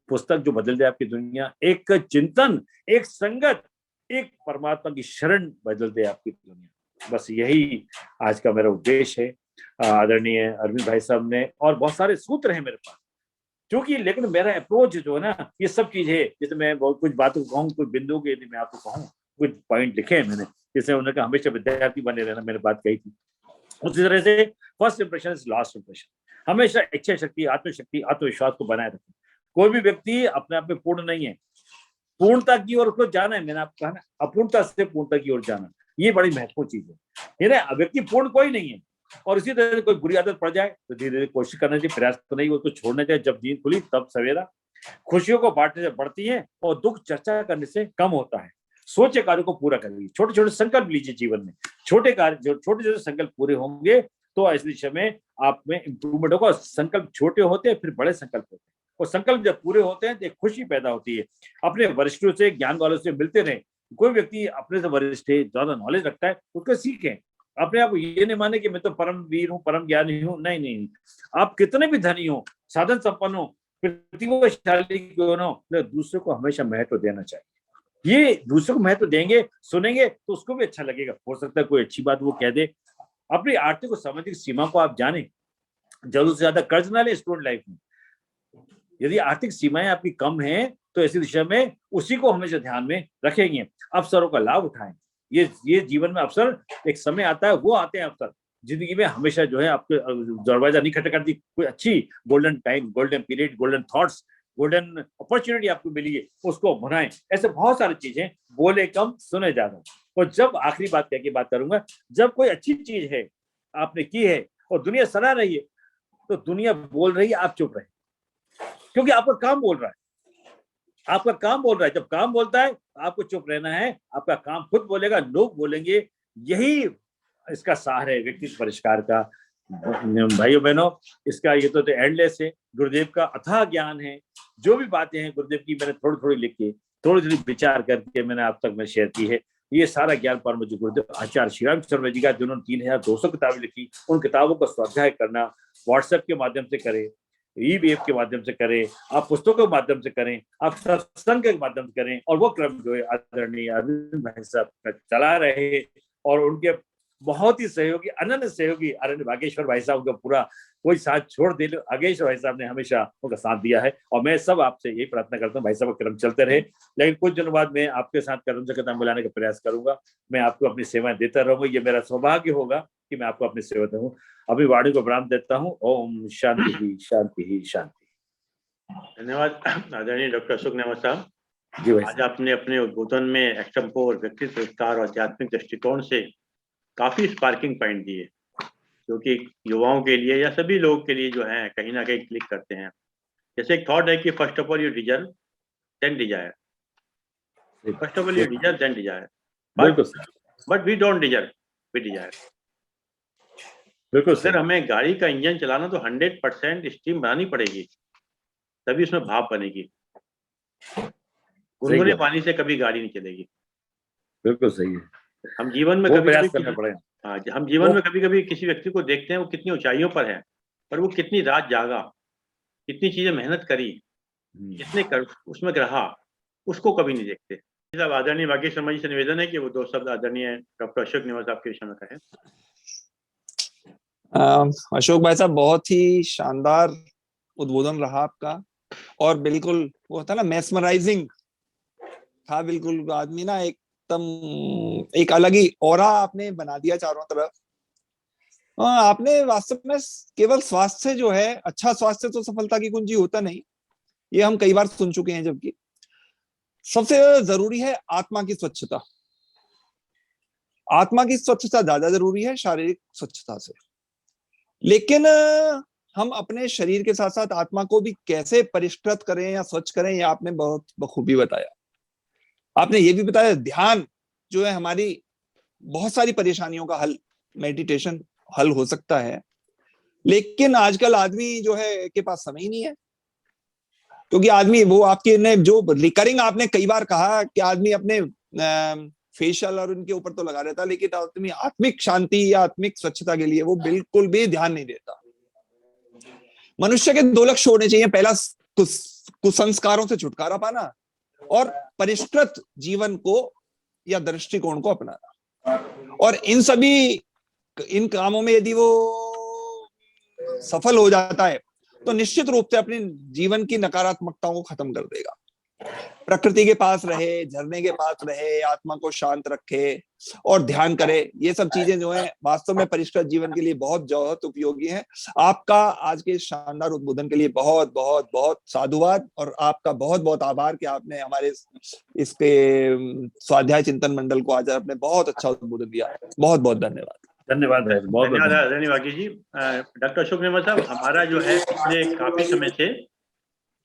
S3: पुस्तक जो बदल दे आपकी दुनिया, एक चिंतन, एक संगत, एक परमात्मा की शरण बदल दे आपकी दुनिया। बस यही आज का मेरा उद्देश्य है। आदरणीय अरविंद भाई साहब ने, और बहुत सारे सूत्र हैं मेरे पास, क्योंकि लेकिन मेरा अप्रोच जो है ना, ये सब चीज है। जैसे मैं बहुत कुछ बातों को कहूँ, कुछ बिंदु के यदि मैं आपको कहूँ, कुछ पॉइंट लिखे हैं मैंने, जैसे उन्होंने कहा हमेशा विद्यार्थी बने रहना, मैंने बात कही थी। उसी तरह से first impression is last impression. हमेशा इच्छा शक्ति, आत्मशक्ति, आत्मविश्वास को बनाए रखें। कोई भी व्यक्ति अपने आप में पूर्ण नहीं है, पूर्णता की ओर उसको जाना है। मैंने आपको कहा ना, अपूर्णता से पूर्णता की ओर जाना, ये बड़ी महत्वपूर्ण चीज है। व्यक्ति पूर्ण कोई नहीं है। और इसी तरह कोई बुरी आदत पड़ जाए तो धीरे धीरे कोशिश करना चाहिए, प्रयास तो नहीं, उसको छोड़ना चाहिए। जब नींद खुली तब सवेरा। खुशियों को बांटने से बढ़ती है और दुख चर्चा करने से कम होता है। सोचे कार्यों को पूरा करिए, छोटे छोटे संकल्प लीजिए जीवन में। छोटे कार्य, जो छोटे छोटे संकल्प पूरे होंगे तो इस दिशा में आप में इंप्रूवमेंट होगा। संकल्प छोटे होते हैं, फिर बड़े संकल्प होते हैं, और संकल्प जब पूरे होते हैं तो एक खुशी पैदा होती है। अपने वरिष्ठों से, ज्ञान वालों से मिलते रहे। कोई व्यक्ति अपने से वरिष्ठ है, ज्यादा नॉलेज रखता है, उसको सीखें। अपने आप ये नहीं माने कि मैं तो परम वीर हूँ, परम ज्ञानी हूँ। नहीं नहीं, आप कितने भी धनी हो, साधन संपन्न हो, प्रतिभाशाली क्यों ना हो, दूसरे को हमेशा महत्व देना चाहिए। ये दूसरे को महत्व देंगे, सुनेंगे तो उसको भी अच्छा लगेगा। हो सकता है कोई अच्छी बात वो कह दे। अपनी आर्थिक और सामाजिक सीमा को आप जाने, जरूरत से ज्यादा कर्ज ना ले स्टूडेंट लाइफ में। यदि आर्थिक सीमाएं आपकी कम हैं तो ऐसी दिशा में उसी को हमेशा ध्यान में रखेंगे। अवसरों का लाभ उठाएं। ये जीवन में अवसर एक समय आता है, वो आते हैं अवसर जिंदगी में, हमेशा जो है आपके दरवाजा नहीं खटखटाती। कोई अच्छी golden time, golden period, golden thoughts, golden opportunity आपको मिली है, उसको बनाएं। ऐसे बहुत सारी चीजें, बोले कम सुने ज्यादा। और जब आखिरी बात कह के बात करूंगा, जब कोई अच्छी चीज है आपने की है और दुनिया सराह रही है, तो दुनिया बोल रही है, आप चुप रहे, क्योंकि आपका काम बोल रहा है। आपका काम बोल रहा है। जब काम बोलता है आपको चुप रहना है। आपका काम खुद बोलेगा, लोग बोलेंगे। यही इसका सार है व्यक्तित्व परिष्कार का। भाइयों बहनों, इसका ये तो एंडलेस है। गुरुदेव का अथाह ज्ञान है। जो भी बातें हैं गुरुदेव की, मैंने थोड़ी थोड़ी लिख के, थोड़ी थोड़ी विचार करके मैंने आप तक में शेयर की है। ये सारा ज्ञान पर मुझे गुरुदेव आचार्य श्री राम शर्मा जी का, जिन्होंने 3200 किताबें लिखी, उन किताबों का स्वाध्याय करना व्हाट्सएप के माध्यम से करें, ई-वेब के माध्यम से करें, आप पुस्तकों के माध्यम से करें, आप सत्संग के माध्यम से करें। और वो क्रम जो है आदरणीय अरविंद भाई साहब चला रहे, और उनके बहुत ही सहयोगी, अनन्य सहयोगी आदरणीय भागेश्वर भाई साहब का पूरा कोई साथ छोड़ दे, भागेश्वर भाई साहब ने हमेशा उनका साथ दिया है। और मैं सब आपसे यही प्रार्थना करता हूँ, भाई साहब क्रम चलते रहे। लेकिन कुछ दिनों बाद मैं आपके साथ कदम से कदम मिलाने का प्रयास करूंगा। मैं आपको अपनी सेवाएं देता रहूंगा। ये मेरा सौभाग्य होगा कि मैं आपको अपनी सेवा दूं। अभी वाणी को विराम देता हूँ। ओम शांति ही शांति ही शांति।
S1: धन्यवाद आदरणीय डॉक्टर अशोक नेमा साहब।
S3: जी भाई,
S1: आज आपने अपने उद्बोधन में एक्सटेम्पोर, व्यक्तित्व विस्तार और आध्यात्मिक दृष्टिकोण से काफी स्पार्किंग पॉइंट दिए। जो कि युवाओं के लिए या सभी लोगों के लिए जो है कहीं ना कहीं क्लिक करते हैं। जैसे एक थॉट है कि first of all you deserve than desire, first of all you deserve than desire,
S3: बिल्कुल sir,
S1: but we don't deserve, we desire.
S3: बिल्कुल
S1: अगर
S3: सर,
S1: हमें गाड़ी का इंजन चलाना तो 100% स्टीम बनानी पड़ेगी, तभी उसमें भाप बनेगी। गुनगुने पानी से कभी गाड़ी नहीं चलेगी।
S3: बिल्कुल सही है।
S1: हम जीवन में
S3: वो
S1: कभी
S3: प्रयास
S1: कभी
S3: करना पड़ेगा।
S1: हाँ, हम जीवन में कभी कभी किसी व्यक्ति को देखते हैं वो कितनी ऊंचाइयों पर है, पर वो कितनी रात जागा, कितनी चीजें मेहनत करी, कितने उसमें रहा, उसको कभी नहीं देखते। साहब आदरणीय वाकई शर्मा जी से निवेदन है कि वो 2 शब्द आदरणीय डॉक्टर अशोक नेवार साहब के विषय में कहें।
S2: अशोक भाई साहब, बहुत ही शानदार उद्बोधन रहा आपका, और बिल्कुल वो होता ना मेस्मराइजिंग था। बिल्कुल आदमी ना एकदम एक अलग ही ऑरा आपने बना दिया चारों तरफ। आपने वास्तव में केवल स्वास्थ्य जो है, अच्छा स्वास्थ्य तो सफलता की कुंजी होता नहीं, ये हम कई बार सुन चुके हैं, जबकि सबसे जरूरी है आत्मा की स्वच्छता। आत्मा की स्वच्छता ज्यादा जरूरी है शारीरिक स्वच्छता से। लेकिन हम अपने शरीर के साथ साथ आत्मा को भी कैसे परिष्कृत करें या स्वच्छ करें, ये आपने बहुत बखूबी बताया। आपने ये भी बताया ध्यान जो है हमारी बहुत सारी परेशानियों का हल, मेडिटेशन हल हो सकता है। लेकिन आजकल आदमी जो है के पास समय ही नहीं है, क्योंकि आदमी वो आपके ने जो रिकरिंग आपने कई बार कहा कि आदमी अपने फेशियल और उनके ऊपर तो लगा रहता है, लेकिन आदमी आत्मिक शांति या आत्मिक स्वच्छता के लिए वो बिल्कुल भी ध्यान नहीं देता। मनुष्य के 2 लक्ष्य होने चाहिए, पहला कुसंस्कारों से छुटकारा पाना और परिष्कृत जीवन को या दृष्टिकोण को अपनाना। और इन कामों में यदि वो सफल हो जाता है तो निश्चित रूप से अपने जीवन की नकारात्मकताओं को खत्म कर देगा। प्रकृति के पास रहे, झरने के पास रहे, आत्मा को शांत रखे और ध्यान करे, ये सब चीजें जो है वास्तव में परिष्कृत जीवन के लिए बहुत बहुत उपयोगी हैं। आपका आज के शानदार उद्बोधन के लिए बहुत बहुत बहुत साधुवाद, और आपका बहुत बहुत आभार कि आपने हमारे इसके स्वाध्याय चिंतन मंडल को आज आपने बहुत अच्छा उद्बोधन दिया। बहुत बहुत धन्यवाद।
S3: धन्यवाद भाई, बहुत
S1: धन्यवाद
S3: धन्यवाद।
S1: आदरणीय वाकी जी। डॉक्टर अशोक नेवार साहब, हमारा जो है पिछले काफी समय से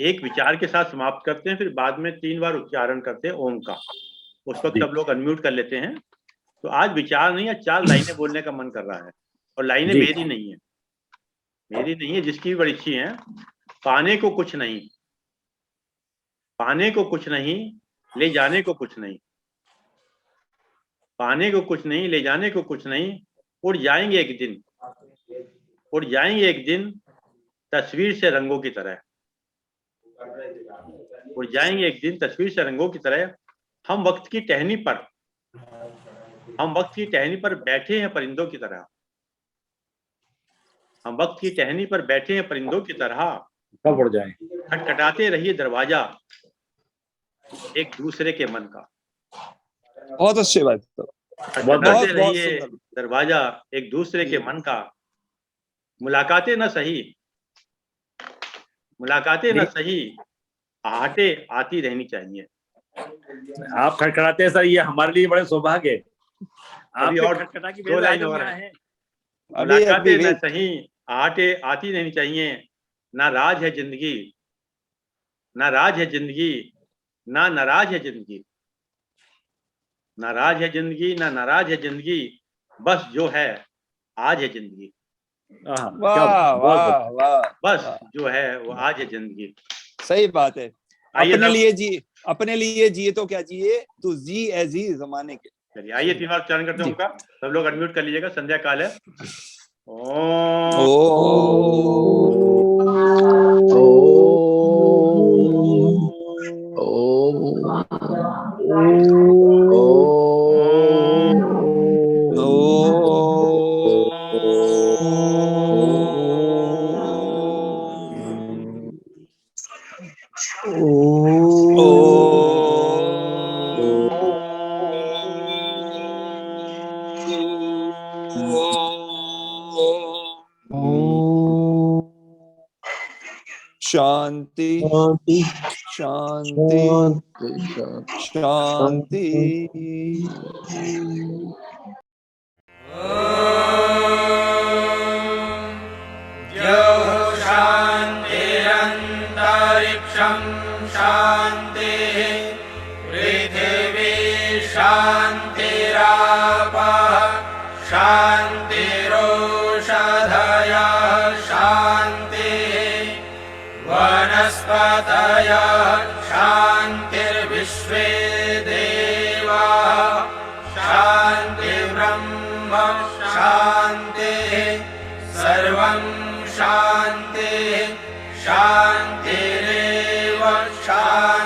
S1: एक विचार के साथ समाप्त करते हैं, फिर बाद में 3 बार उच्चारण करते हैं ओम का। उस वक्त सब लोग अनम्यूट कर लेते हैं। तो आज विचार नहीं है, 4 लाइनें बोलने का मन कर रहा है, और लाइनें मेरी नहीं है, मेरी नहीं है, जिसकी भी बड़ी अच्छी है। पाने को कुछ नहीं, पाने को कुछ नहीं, ले जाने को कुछ नहीं, पाने को कुछ नहीं, ले जाने को कुछ नहीं, उड़ जाएंगे एक दिन, उड़ जाएंगे एक दिन तस्वीर से रंगों की तरह, उड़ जाएंगे एक दिन तस्वीर से रंगों की तरह। हम वक्त की टहनी पर, हम वक्त की टहनी पर बैठे हैं परिंदों की तरह, हम वक्त की टहनी पर बैठे हैं परिंदों की तरह।
S3: कब उड़ जाए,
S1: खटखटाते रहिए दरवाजा एक दूसरे के मन का,
S2: बहुत अच्छी बात,
S1: खटखटाते रहिए दरवाजा एक दूसरे के मन का। मुलाकातें न सही, मुलाकातें न सही, आहटे आती रहनी चाहिए।
S3: आप खटखटाते हैं सर, ये हमारे लिए बड़े सौभाग्य है।
S1: अभी और
S3: खटखटा की
S1: 2 लाइन और है।
S2: अभी
S1: मुलाकातें न सही, आहटे आती रहनी चाहिए। ना राज है जिंदगी, ना राज है जिंदगी, ना नाराज है जिंदगी, ना राज है जिंदगी, ना नाराज है जिंदगी, बस जो है आज है जिंदगी।
S2: वाह वाह वाह,
S1: बस जो है वो आज है जिंदगी।
S2: सही बात है। अपने लिए जी, अपने लिए जिए तो क्या जिए, तू जी ऐसी जमाने के।
S1: चलिए आइए 3 बार उच्चारण करते हैं उनका। सब लोग अनम्यूट कर लीजिएगा, संध्या काल है।
S2: शांति शांति शांति।
S4: शान्तिरापः शान्तिरोषधयः शान्तिः वनस्पतयः शान्तिर्विश्वे देवाः शान्तिर्ब्रह्म शान्तिः सर्वं शान्तिः शान्तिरेव शान्तिः